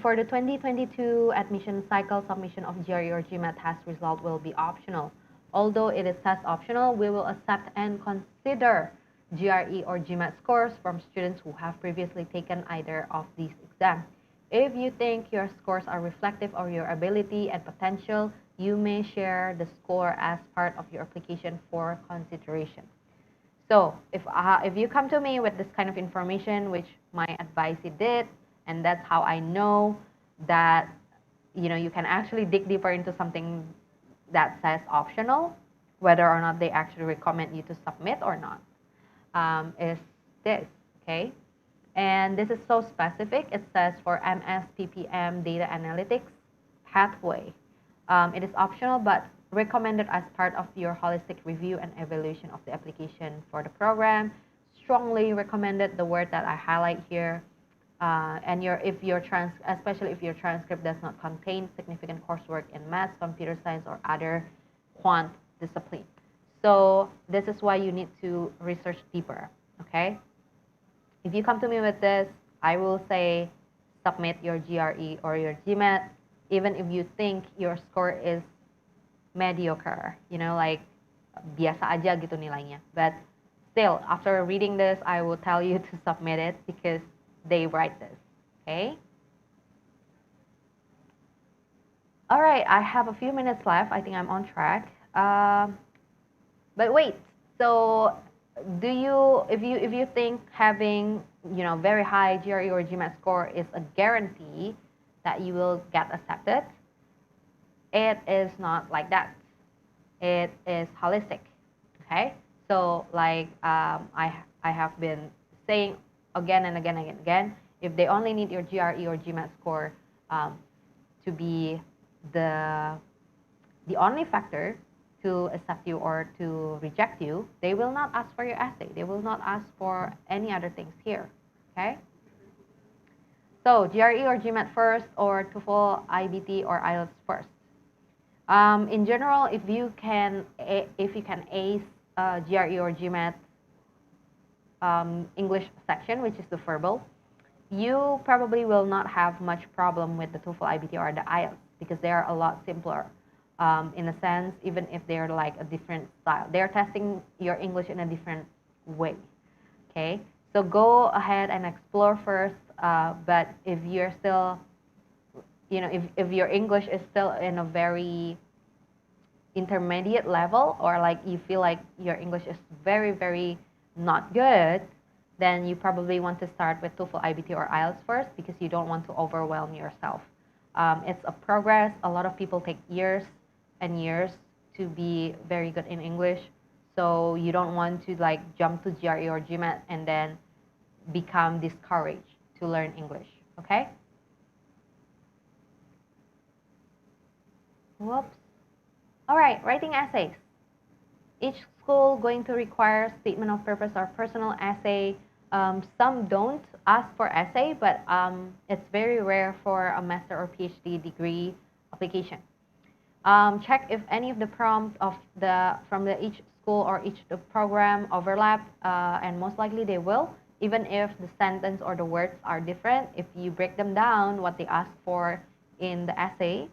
for the 2022 admission cycle, submission of GRE or GMAT test result will be optional. Although it is test optional, we will accept and consider GRE or GMAT scores from students who have previously taken either of these exams. If you think your scores are reflective of your ability and potential, you may share the score as part of your application for consideration. So if you come to me with this kind of information, which my advisee did, and that's how I know that you can actually dig deeper into something that says optional, whether or not they actually recommend you to submit or not, is this, okay? And this is so specific. It says for MS PPM Data Analytics pathway. It is optional, but recommended as part of your holistic review and evaluation of the application for the program. Strongly recommended, the word that I highlight here. And especially if your transcript does not contain significant coursework in math, computer science, or other quant discipline. So this is why you need to research deeper, okay? If you come to me with this, I will say submit your GRE or your GMAT, even if you think your score is mediocre, like biasa aja gitu nilainya. But still, after reading this, I will tell you to submit it because they write this, okay? All right, I have a few minutes left. I think I'm on track. But wait, so if you think having very high GRE or GMAT score is a guarantee that you will get accepted, it is not like that. It is holistic, okay? So like I have been saying again and again and again, if they only need your GRE or GMAT score to be the only factor to accept you or to reject you, they will not ask for your essay. They will not ask for any other things here, okay? So GRE or GMAT first, or TOEFL, IBT, or IELTS first. In general, if you can ace GRE or GMAT English section, which is the verbal, you probably will not have much problem with the TOEFL, IBT, or the IELTS because they are a lot simpler. In a sense, even if they're like a different style, they're testing your English in a different way. Okay, so go ahead and explore first. But if you're still, if your English is still in a very intermediate level, or like you feel like your English is very, very not good, then you probably want to start with TOEFL, IBT, or IELTS first because you don't want to overwhelm yourself. It's a progress. A lot of people take years and years to be very good in English. So you don't want to like jump to GRE or GMAT and then become discouraged to learn English, okay? Whoops. All right, writing essays. Each school going to require statement of purpose or personal essay. Some don't ask for essay, but it's very rare for a master or PhD degree application. Check if any of the prompts from each school or each program overlap, and most likely they will, even if the sentence or the words are different. If you break them down, what they ask for in the essay,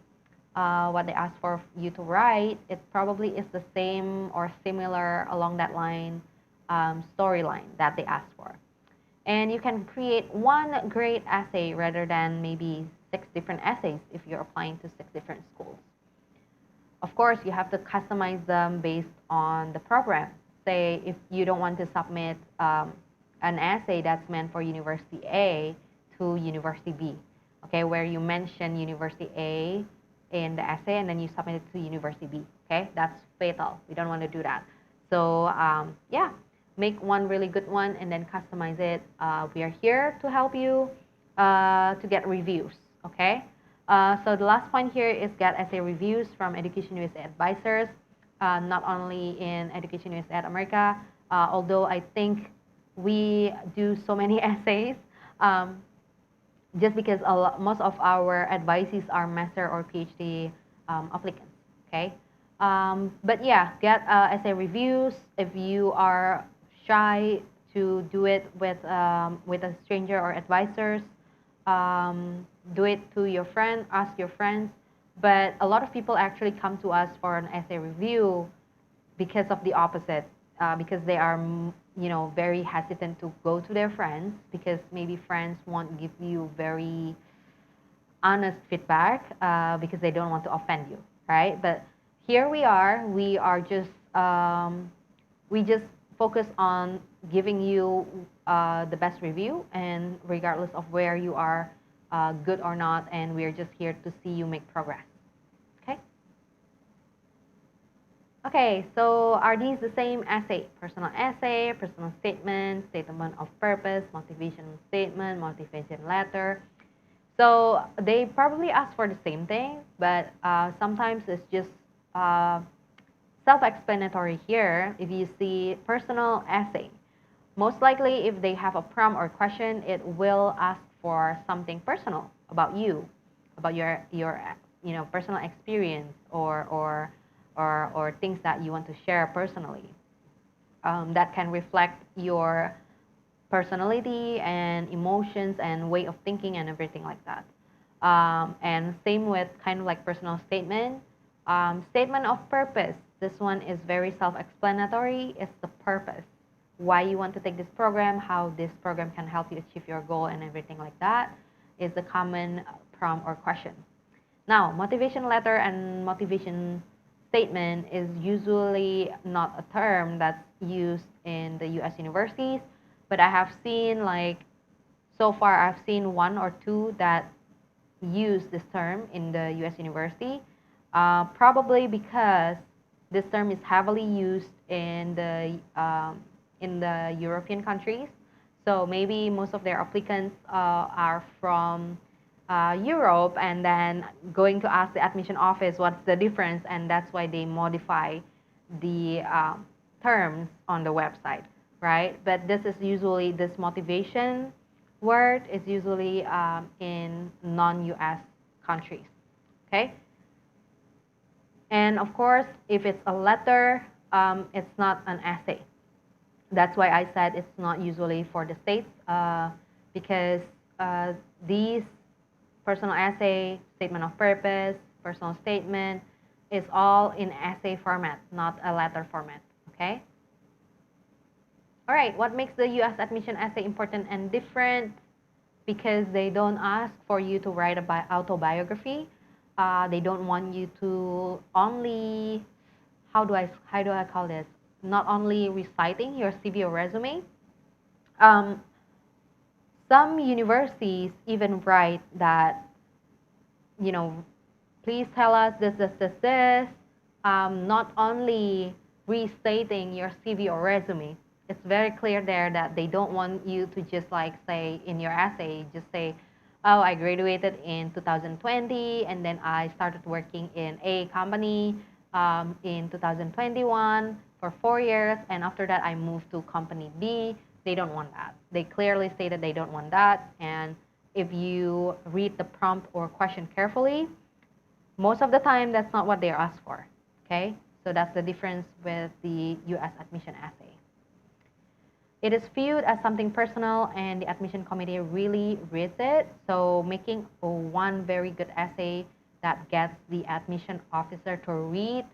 what they ask for you to write, it probably is the same or similar along that line, storyline that they ask for. And you can create one great essay rather than maybe 6 different essays if you're applying to 6 different schools. Of course, you have to customize them based on the program. Say if you don't want to submit an essay that's meant for University A to University B, okay, where you mention University A in the essay and then you submit it to University B, Okay, that's fatal. We don't want to do that. So yeah, make one really good one and then customize it. We are here to help you to get reviews. Okay. So the last point here is get essay reviews from Education USA advisors, not only in Education USA at America, although I think we do so many essays, just because most of our advisees are master or PhD applicants, okay? But yeah, get essay reviews. If you are shy to do it with a stranger or advisors, do it to your friend, ask your friends. But a lot of people actually come to us for an essay review because of the opposite, because they are, very hesitant to go to their friends because maybe friends won't give you very honest feedback because they don't want to offend you, right? But here we are just we just focus on giving you the best review, and regardless of where you are, good or not, and we're just here to see you make progress. Okay. Okay, so are these the same essay? Personal essay, personal statement, statement of purpose, motivation statement, motivation letter. So they probably ask for the same thing, but sometimes it's just self-explanatory here. If you see personal essay, most likely if they have a prompt or question, it will ask for something personal about you, about your personal experience or things that you want to share personally. That can reflect your personality and emotions and way of thinking and everything like that. And same with kind of like personal statement. Statement of purpose. This one is very self-explanatory. It's the purpose, why you want to take this program, how this program can help you achieve your goal and everything like that is the common prompt or question. Now, motivation letter and motivation statement is usually not a term that's used in the US universities, but I have seen so far I've seen one or two that use this term in the US university, probably because this term is heavily used in the European countries. So maybe most of their applicants are from Europe, and then going to ask the admission office what's the difference, and that's why they modify the terms on the website, right? But this motivation word is usually in non-US countries, okay? And of course, if it's a letter, it's not an essay. That's why I said it's not usually for the states, because these personal essay, statement of purpose, personal statement is all in essay format, not a letter format, okay? All right, what makes the US admission essay important and different? Because they don't ask for you to write an autobiography. They don't want you to only, how do I call this? Not only reciting your CV or resume. Some universities even write that, please tell us this. Not only restating your CV or resume. It's very clear there that they don't want you to just say in your essay, just say, oh, I graduated in 2020 and then I started working in a company in 2021 for 4 years, and after that I moved to company B. They don't want that. They clearly stated they don't want that, and if you read the prompt or question carefully, most of the time that's not what they ask for, okay? So that's the difference with the US admission essay. It is viewed as something personal, and the admission committee really reads it. So making one very good essay that gets the admission officer to read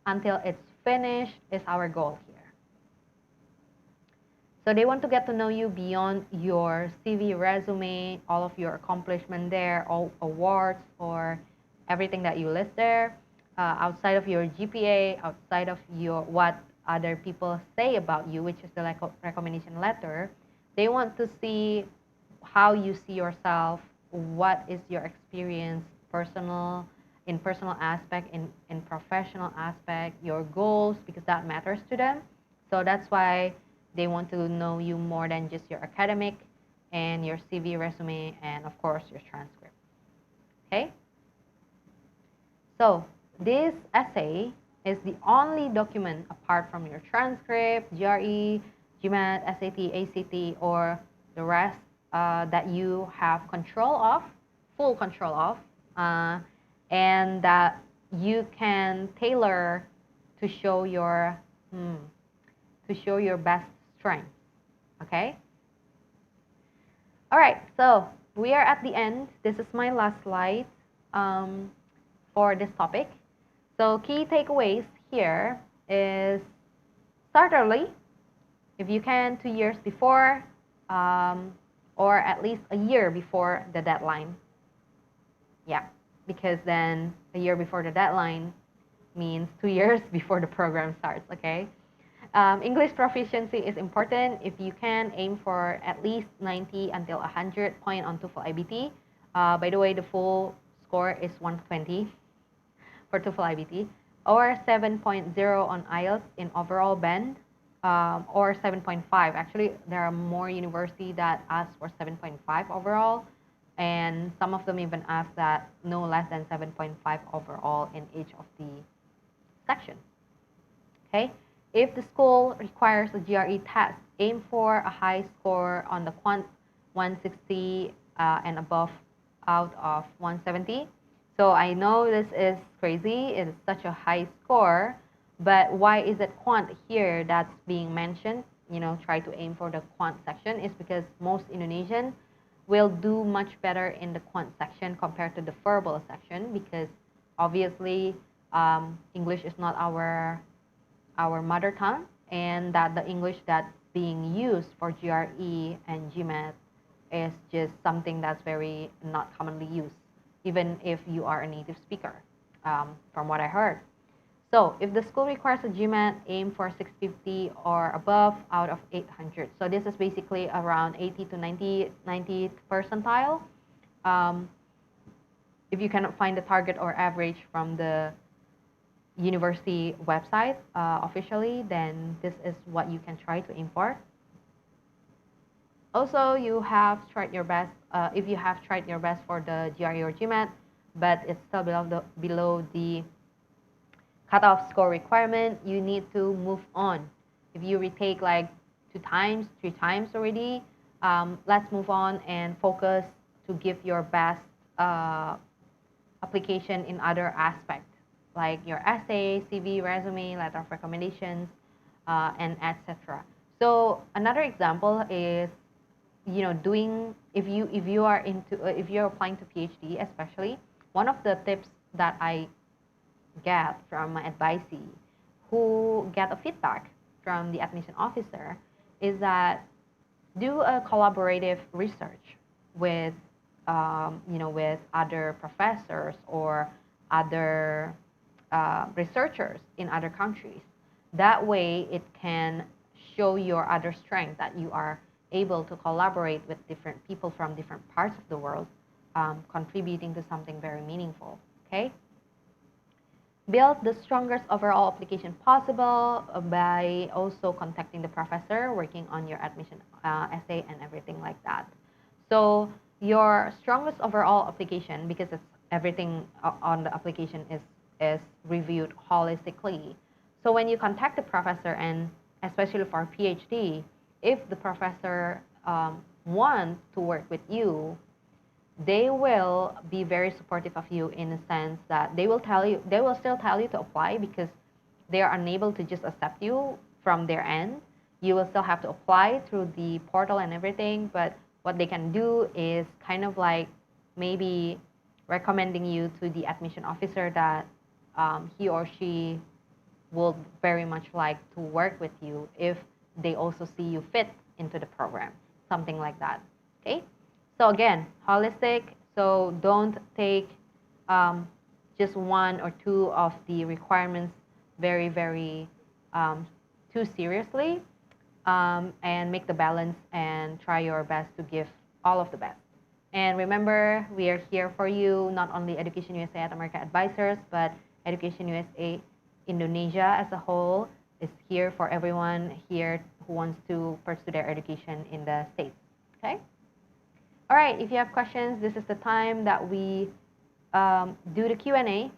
until it's finished is our goal here. So they want to get to know you beyond your CV, resume, all of your accomplishment there, all awards or everything that you list there, outside of your GPA, outside of your what other people say about you, which is the recommendation letter. They want to see how you see yourself, what is your experience, personal in personal aspect, in professional aspect, your goals, because that matters to them. So that's why they want to know you more than just your academic and your CV, resume, and of course your transcript. Okay? So this essay is the only document apart from your transcript, GRE, Gmat, SAT, ACT, or the rest that you have control of, full control of, and that you can tailor to show your best strength. Okay. All right. So we are at the end. This is my last slide for this topic. So key takeaways here is start early, if you can, 2 years before, or at least a year before the deadline. Yeah, because then a year before the deadline means 2 years before the program starts, okay? English proficiency is important. If you can, aim for at least 90 until 100 point on TOEFL IBT. By the way, the full score is 120 for TOEFL IBT, or 7.0 on IELTS in overall band, or 7.5. Actually, there are more universities that ask for 7.5 overall, and some of them even ask that no less than 7.5 overall in each of the section. Okay, if the school requires a GRE test, aim for a high score on the quant 160 and above out of 170. So I know this is crazy, it is such a high score, but why is it quant here that's being mentioned? You know, try to aim for the quant section is because most Indonesians will do much better in the quant section compared to the verbal section, because obviously English is not our mother tongue, and that the English that's being used for GRE and GMAT is just something that's very not commonly used, even if you are a native speaker, from what I heard. So if the school requires a GMAT, aim for 650 or above out of 800. So this is basically around 80 to 90th percentile. If you cannot find the target or average from the university website officially, then this is what you can try to aim for. Also, you have tried your best, if you have tried your best for the GRE or GMAT, but it's still below the cutoff score requirement, you need to move on. If you retake like 2 times, 3 times already, let's move on and focus to give your best application in other aspects, like your essay, CV, resume, letter of recommendations, and etc. So another example is, you know, doing, if you are if you're applying to PhD especially, one of the tips that I get from my advisee who get a feedback from the admission officer is that do a collaborative research with with other professors or other researchers in other countries. That way it can show your other strength, that you are able to collaborate with different people from different parts of the world, contributing to something very meaningful. Okay? Build the strongest overall application possible by also contacting the professor, working on your admission essay and everything like that. So your strongest overall application, because it's everything on the application is reviewed holistically. So when you contact the professor, and especially for PhD, if the professor wants to work with you, they will be very supportive of you in the sense that they will still tell you to apply, because they are unable to just accept you from their end. You will still have to apply through the portal and everything, but what they can do is kind of like maybe recommending you to the admission officer that he or she will very much like to work with you if they also see you fit into the program, something like that. Okay? So again, holistic, so don't take just 1 or 2 of the requirements very, very too seriously, and make the balance and try your best to give all of the best. And remember, we are here for you, not only Education USA at America Advisors, but Education USA Indonesia as a whole is here for everyone here who wants to pursue their education in the States. Okay? All right, if you have questions, this is the time that we do the Q&A.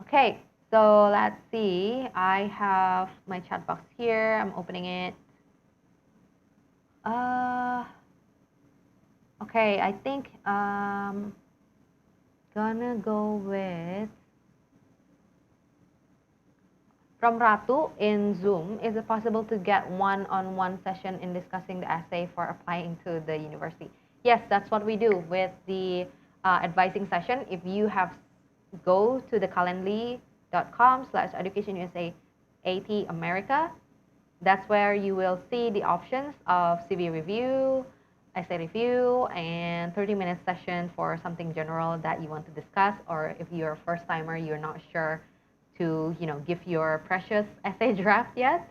Okay, so let's see. I have my chat box here. I'm opening it. Okay, I think gonna go with from Ratu in Zoom. Is it possible to get one-on-one session in discussing the essay for applying to the university? Yes, that's what we do with the advising session. If you have go to the calendly.com/educationusa AT America, that's where you will see the options of CV review, essay review, and 30-minute session for something general that you want to discuss, or if you're a first timer, you're not sure to give your precious essay draft yet,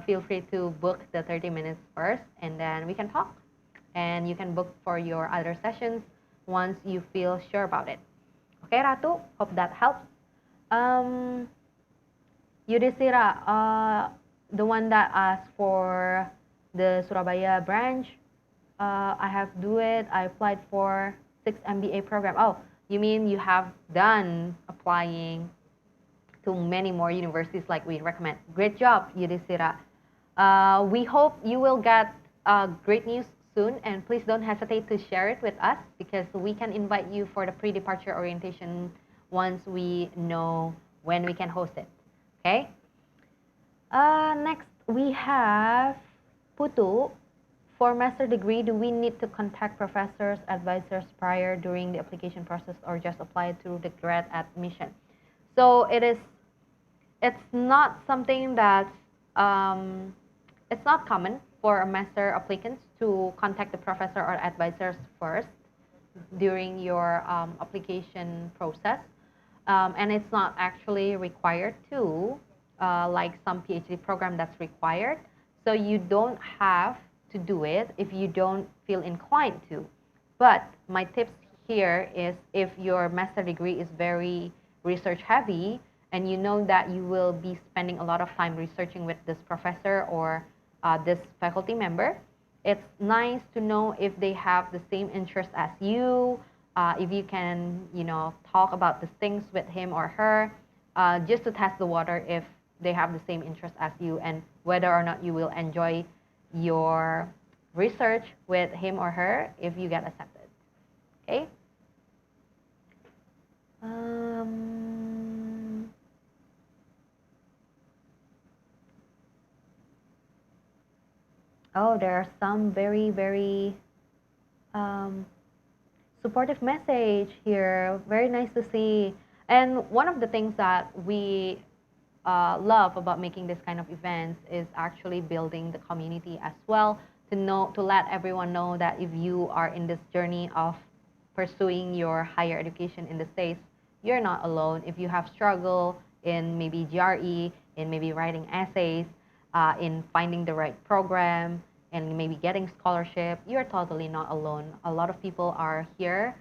feel free to book the 30 minutes first, and then we can talk. And you can book for your other sessions once you feel sure about it. Okay, Ratu, hope that helps. Yudhistira, the one that asked for the Surabaya branch, I have do it. I applied for 6 MBA program. Oh, you mean you have done applying to many more universities like we recommend. Great job, Yudhistira. We hope you will get great news soon, and please don't hesitate to share it with us because we can invite you for the pre-departure orientation once we know when we can host it. Okay? Next, we have Putu. For master degree, do we need to contact professors, advisors prior during the application process, or just apply through the grad admission? So it's not something that's it's not common for master applicants to contact the professor or advisors first during your application process, and it's not actually required to, like some PhD program that's required. So you don't have to do it if you don't feel inclined to. But my tips here is if your master degree is very research heavy and you know that you will be spending a lot of time researching with this professor or this faculty member, it's nice to know if they have the same interest as you, if you can, talk about the things with him or her, just to test the water if they have the same interest as you and whether or not you will enjoy your research with him or her if you get accepted. Okay? Oh, there are some very, very supportive message here. Very nice to see. And one of the things that we love about making this kind of events is actually building the community as well, to let everyone know that if you are in this journey of pursuing your higher education in the States, you're not alone. If you have struggle in maybe GRE, in maybe writing essays, in finding the right program, and maybe getting scholarship, you're totally not alone. A lot of people are here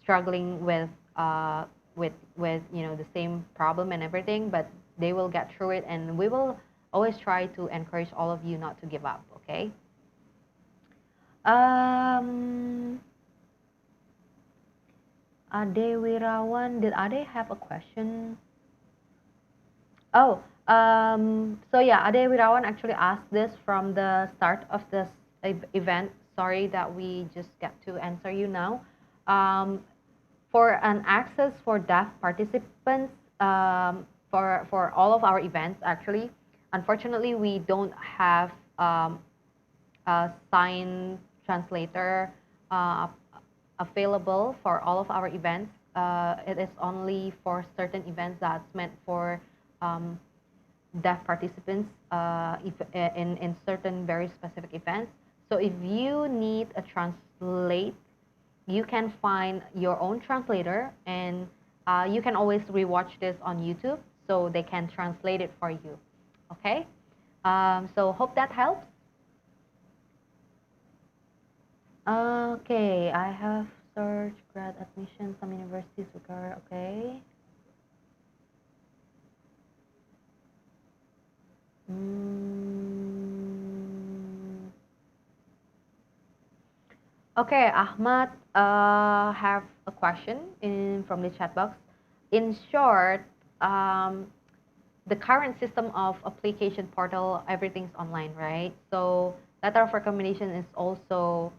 struggling with the same problem and everything, but they will get through it, and we will always try to encourage all of you not to give up. Okay. Ade Wirawan, did Ade have a question? Oh, so yeah, Ade Wirawan actually asked this from the start of this event. Sorry that we just get to answer you now. For an access for deaf participants, for all of our events, actually, unfortunately, we don't have a sign translator available for all of our events. It is only for certain events that's meant for deaf participants in certain very specific events. So if you need a translate, you can find your own translator, and you can always rewatch this on YouTube so they can translate it for you. Okay? So hope that helps. Okay, I have searched grad admission, some universities require, okay. Okay, Ahmad have a question from the chat box. In short, um, the current system of application portal, everything's online, right? So letter of recommendation is also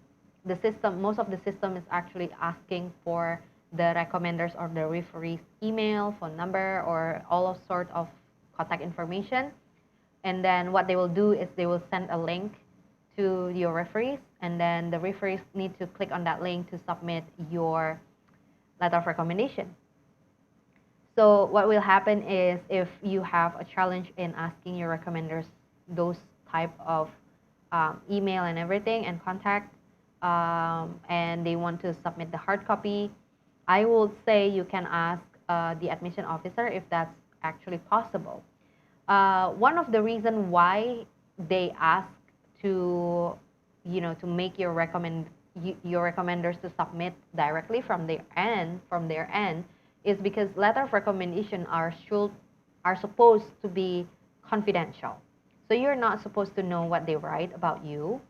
the system. Most of the system is actually asking for the recommenders or the referees email, phone number, or all of sort of contact information. And then what they will do is they will send a link to your referees, and then the referees need to click on that link to submit your letter of recommendation. So what will happen is if you have a challenge in asking your recommenders those type of email and everything and contact, and they want to submit the hard copy, I would say you can ask the admission officer if that's actually possible. One of the reason why they ask to, to make your recommenders to submit directly from their end, is because letter of recommendation are supposed to be confidential. So you're not supposed to know what they write about you,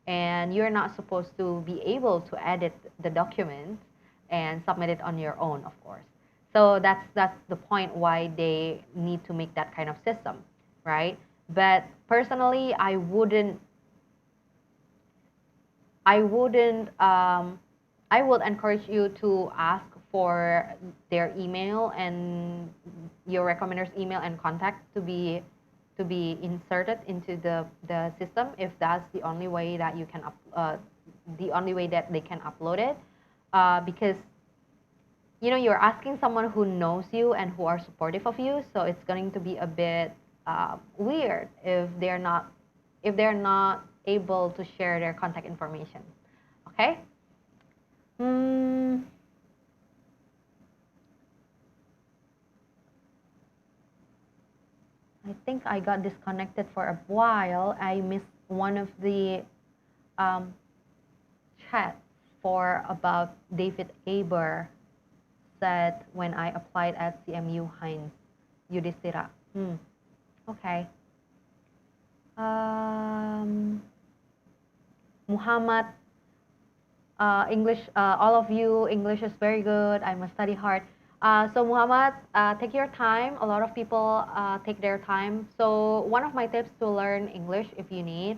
and you're not supposed to be able to edit the document and submit it on your own, of course. So that's the point why they need to make that kind of system, right? But personally, I wouldn't I would encourage you to ask for their email and your recommender's email and contact to be inserted into the system, if that's the only way that you can the only way that they can upload it, because you're asking someone who knows you and who are supportive of you, so it's going to be a bit weird if they're not able to share their contact information. Okay. I think I got disconnected for a while. I missed one of the chats for about David Aber said when I applied at CMU Heinz Yudhistira. Okay. Muhammad, English, all of you, English is very good. I must study hard. So Muhammad, take your time. A lot of people take their time. So one of my tips to learn English, if you need,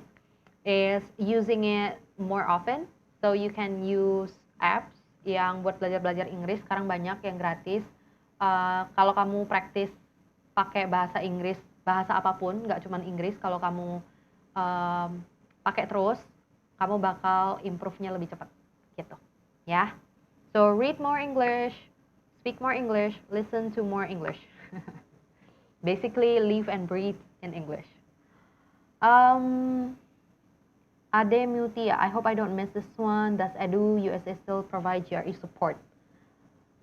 is using it more often. So you can use apps yang buat belajar Inggris. Sekarang banyak yang gratis. Kalau kamu praktis pakai bahasa Inggris, bahasa apapun, nggak cuma Inggris, kalau kamu pakai terus, kamu bakal improve-nya lebih cepat, gitu, ya. So read more English, speak more English, listen to more English. Basically, live and breathe in English. Ade Mutia, I hope I don't miss this one. Does EducationUSA still provide GRE support?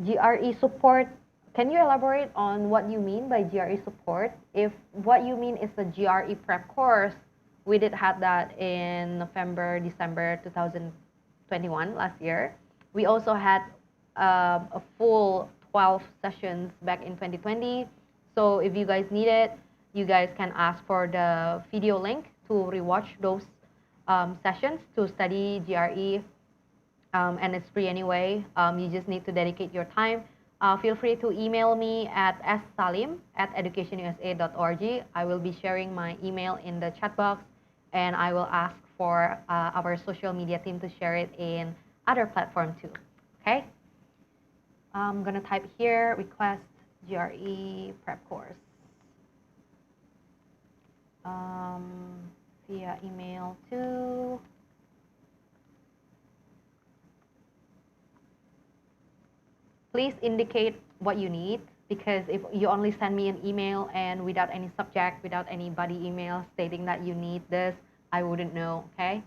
GRE support, can you elaborate on what you mean by GRE support? If what you mean is the GRE prep course, we did have that in November, December 2021, last year. We also had a full 12 sessions back in 2020. So if you guys need it, you guys can ask for the video link to rewatch those sessions to study GRE, and it's free anyway. You just need to dedicate your time. Feel free to email me at ssalim@educationusa.org. I will be sharing my email in the chat box, and I will ask for our social media team to share it in other platform too. Okay? I'm gonna type here, request GRE prep course. Via email too. Please indicate what you need, because if you only send me an email and without any subject, without any body email stating that you need this, I wouldn't know, okay?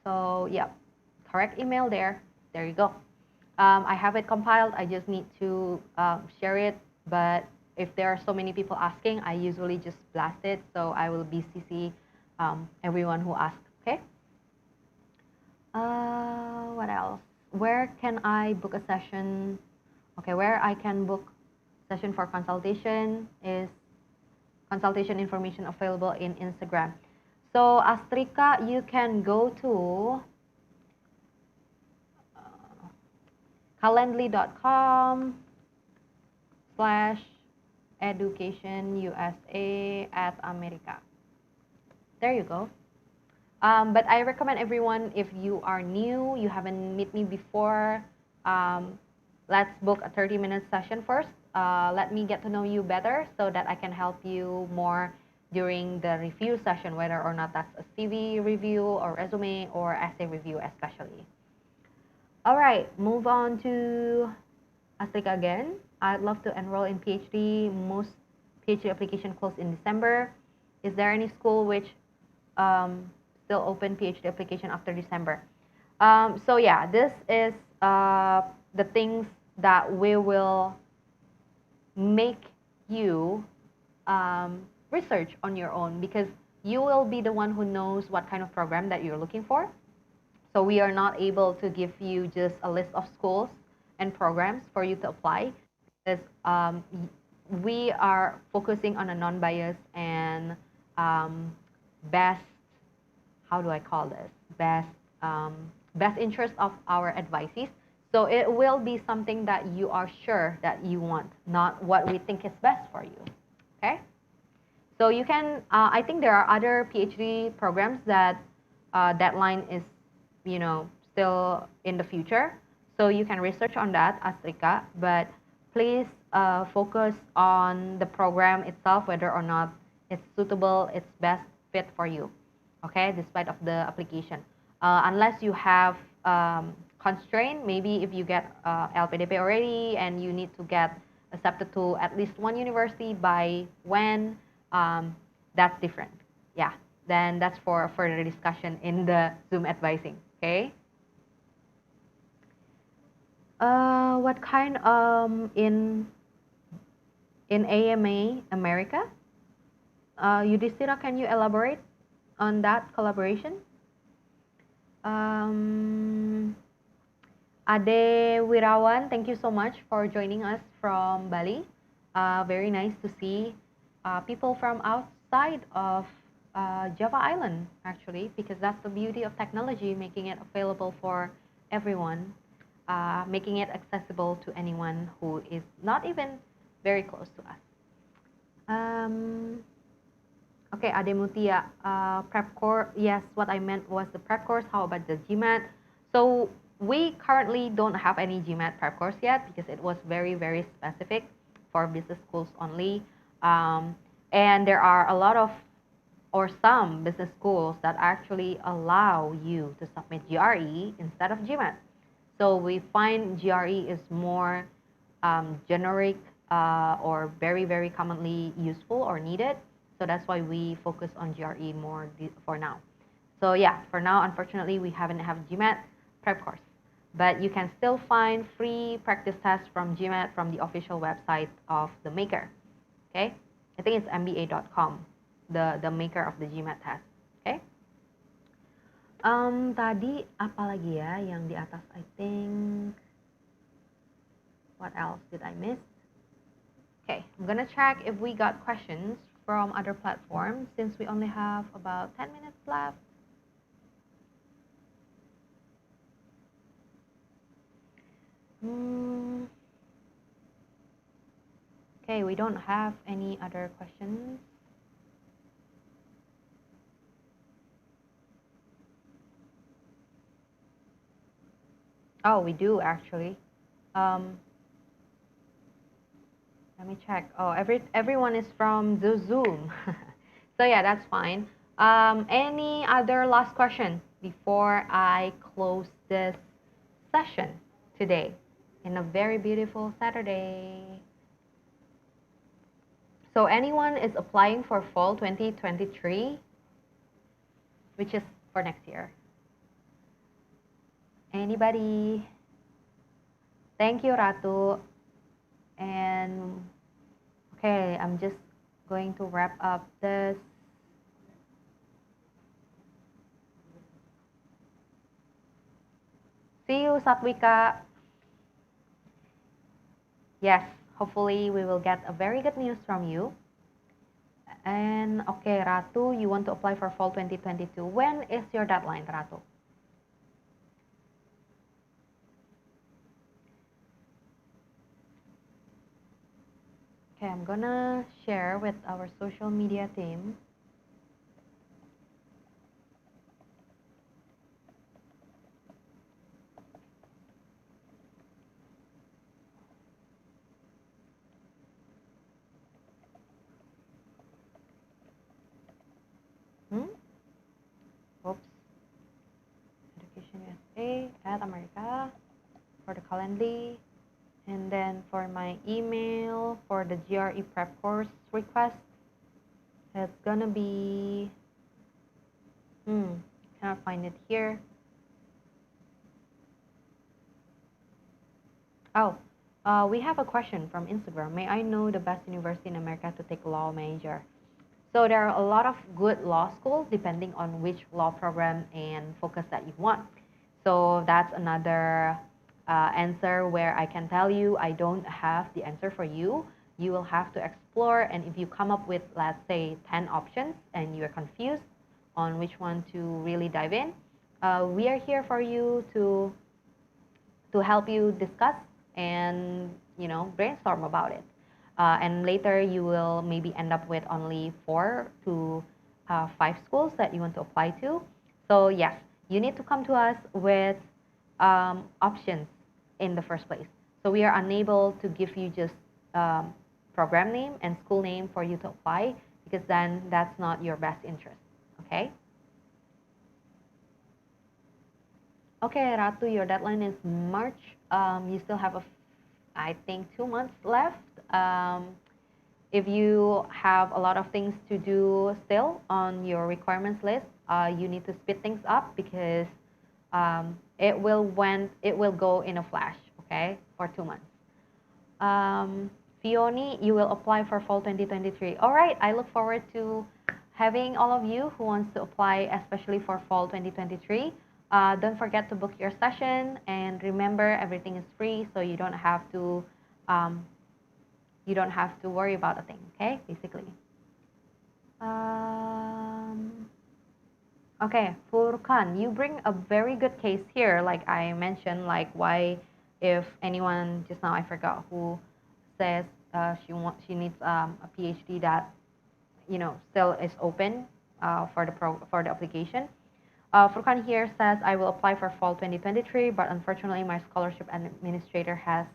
So yeah, correct email there. There you go. I have it compiled. I just need to share it, but if there are so many people asking, I usually just blast it, so I will BCC everyone who asks, okay? What else? Where can I book a session? Okay, where I can book session for consultation is consultation information available in Instagram. So Astrika, you can go to calendly.com/educationusa@America. There you go. But I recommend everyone, if you are new, you haven't met me before, let's book a 30-minute session first. Let me get to know you better so that I can help you more during the review session, whether or not that's a CV review or resume or essay review especially. All right, move on to Astrika again. I'd love to enroll in PhD. Most PhD application close in December. Is there any school which still open PhD application after December? So yeah, this is the things that we will make you research on your own, because you will be the one who knows what kind of program that you're looking for. So we are not able to give you just a list of schools and programs for you to apply, because we are focusing on a non-biased and best, how do I call this? Best interest of our advisees. So it will be something that you are sure that you want, not what we think is best for you. Okay? So you can, I think there are other PhD programs that deadline is, still in the future. So you can research on that, Astrika, but please focus on the program itself, whether or not it's suitable, it's best fit for you. Okay, despite of the application. Unless you have constraint, maybe if you get LPDP already and you need to get accepted to at least one university by when, that's different. Yeah, then that's for further discussion in the Zoom advising, okay? What kind in AMA America? Yudhistira, can you elaborate on that collaboration? Ade Wirawan, thank you so much for joining us from Bali. Very nice to see people from outside of Java Island, actually, because that's the beauty of technology, making it available for everyone, making it accessible to anyone who is not even very close to us. Okay, Ademutia, prep course. Yes, what I meant was the prep course. How about the Gmat? So we currently don't have any Gmat prep course yet, because it was very, very specific for business schools only. And there are a lot of, or some business schools that actually allow you to submit GRE instead of Gmat. So we find GRE is more generic or very, very commonly useful or needed. So that's why we focus on GRE more for now. So yeah, for now, unfortunately, we haven't have Gmat prep course. But you can still find free practice tests from Gmat from the official website of the maker. Okay? I think it's mba.com, the maker of the Gmat test. Okay? Tadi apa lagi ya yang di atas, I think. What else did I miss? Okay, I'm gonna check if we got questions from other platforms, since we only have about 10 minutes left. Okay, we don't have any other questions. Oh, we do actually. Let me check. Oh, everyone is from the Zoom. So yeah, that's fine. Any other last question before I close this session today in a very beautiful Saturday? So anyone is applying for fall 2023, which is for next year? Anybody? Thank you, Ratu. And okay, I'm just going to wrap up this. See you, Satwika. Yes, hopefully we will get a very good news from you. And okay, Ratu, you want to apply for fall 2022. When is your deadline, Ratu? Okay, I'm gonna share with our social media team. Oops. Education USA at America for the Calendly. And then for my email for the GRE prep course request, it's gonna be, cannot find it here. Oh, we have a question from Instagram. May I know the best university in America to take law major? So there are a lot of good law schools depending on which law program and focus that you want. So that's another answer where I can tell you I don't have the answer for you. You will have to explore, and if you come up with, let's say, 10 options and you're confused on which one to really dive in, we are here for you to help you discuss and brainstorm about it. And later you will maybe end up with only 4 to 5 schools that you want to apply to. So yes, you need to come to us with options in the first place. So we are unable to give you just program name and school name for you to apply, because then that's not your best interest. Okay? Okay, Ratu, your deadline is March. You still have I think 2 months left. If you have a lot of things to do still on your requirements list, you need to speed things up, because it will go in a flash, okay, for 2 months. Fioni, you will apply for fall 2023. All right, I look forward to having all of you who wants to apply, especially for fall 2023. Don't forget to book your session, and remember, everything is free, so you don't have to worry about a thing. Okay, basically. Okay, Furkan, you bring a very good case here. Like I mentioned, like why, if anyone just now I forgot who says she needs a PhD that still is open for the application. Furkan here says, I will apply for fall 2023, but unfortunately my scholarship administrator has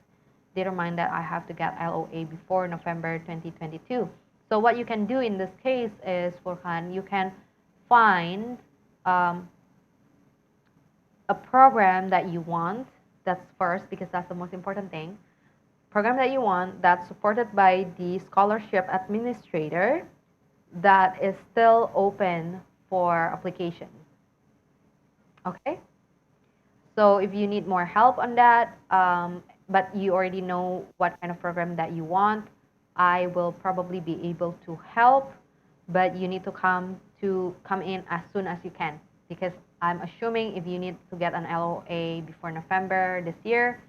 determined that I have to get LOA before November 2022. So what you can do in this case is, Furkan, you can find a program that you want. That's first, because that's the most important thing. Program that you want that's supported by the scholarship administrator that is still open for application. Okay? So if you need more help on that, but you already know what kind of program that you want, I will probably be able to help, but you need to come in as soon as you can, because I'm assuming if you need to get an LOA before November this year,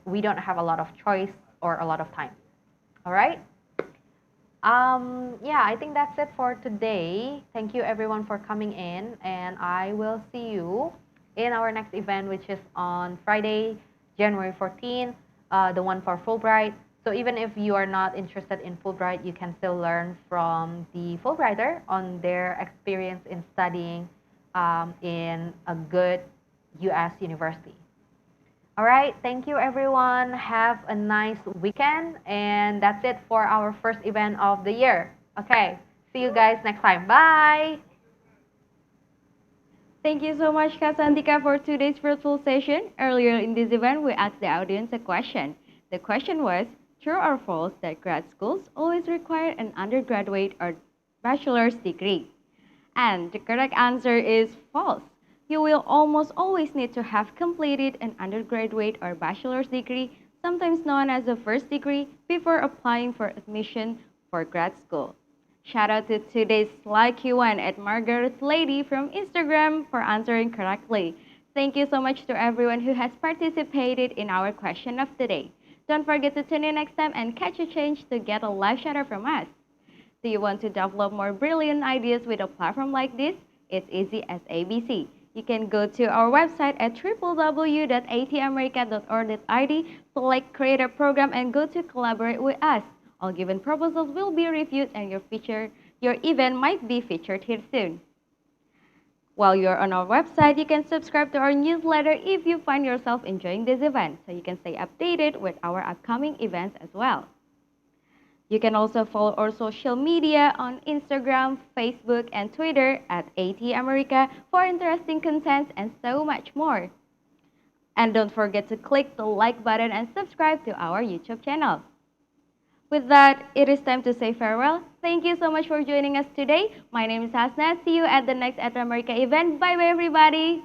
we don't have a lot of choice or a lot of time. All right? Yeah, I think that's it for today. Thank you everyone for coming in, and I will see you in our next event, which is on Friday, January 14, the one for Fulbright. So even if you are not interested in Fulbright, you can still learn from the Fulbrighter on their experience in studying in a good US university. All right, thank you everyone. Have a nice weekend, and that's it for our first event of the year. Okay, see you guys next time. Bye. Thank you so much, Kasantika, for today's fruitful session. Earlier in this event, we asked the audience a question. The question was, true or false that grad schools always require an undergraduate or bachelor's degree? And the correct answer is false. You will almost always need to have completed an undergraduate or bachelor's degree, sometimes known as a first degree, before applying for admission for grad school. Shout out to today's Lucky One at Margaret Lady from Instagram for answering correctly. Thank you so much to everyone who has participated in our question of the day. Don't forget to tune in next time and catch a change to get a live shout out from us. Do you want to develop more brilliant ideas with a platform like this? It's easy as ABC. You can go to our website at www.atamerica.org.id, select Create a Program, and go to Collaborate with us. All given proposals will be reviewed and your event might be featured here soon. While you're on our website, you can subscribe to our newsletter if you find yourself enjoying this event, so you can stay updated with our upcoming events as well. You can also follow our social media on Instagram, Facebook, and Twitter at AT America for interesting content and so much more. And don't forget to click the like button and subscribe to our YouTube channel. With that, it is time to say farewell. Thank you so much for joining us today. My name is Hasna. See you at the next AT America event. Bye-bye, everybody.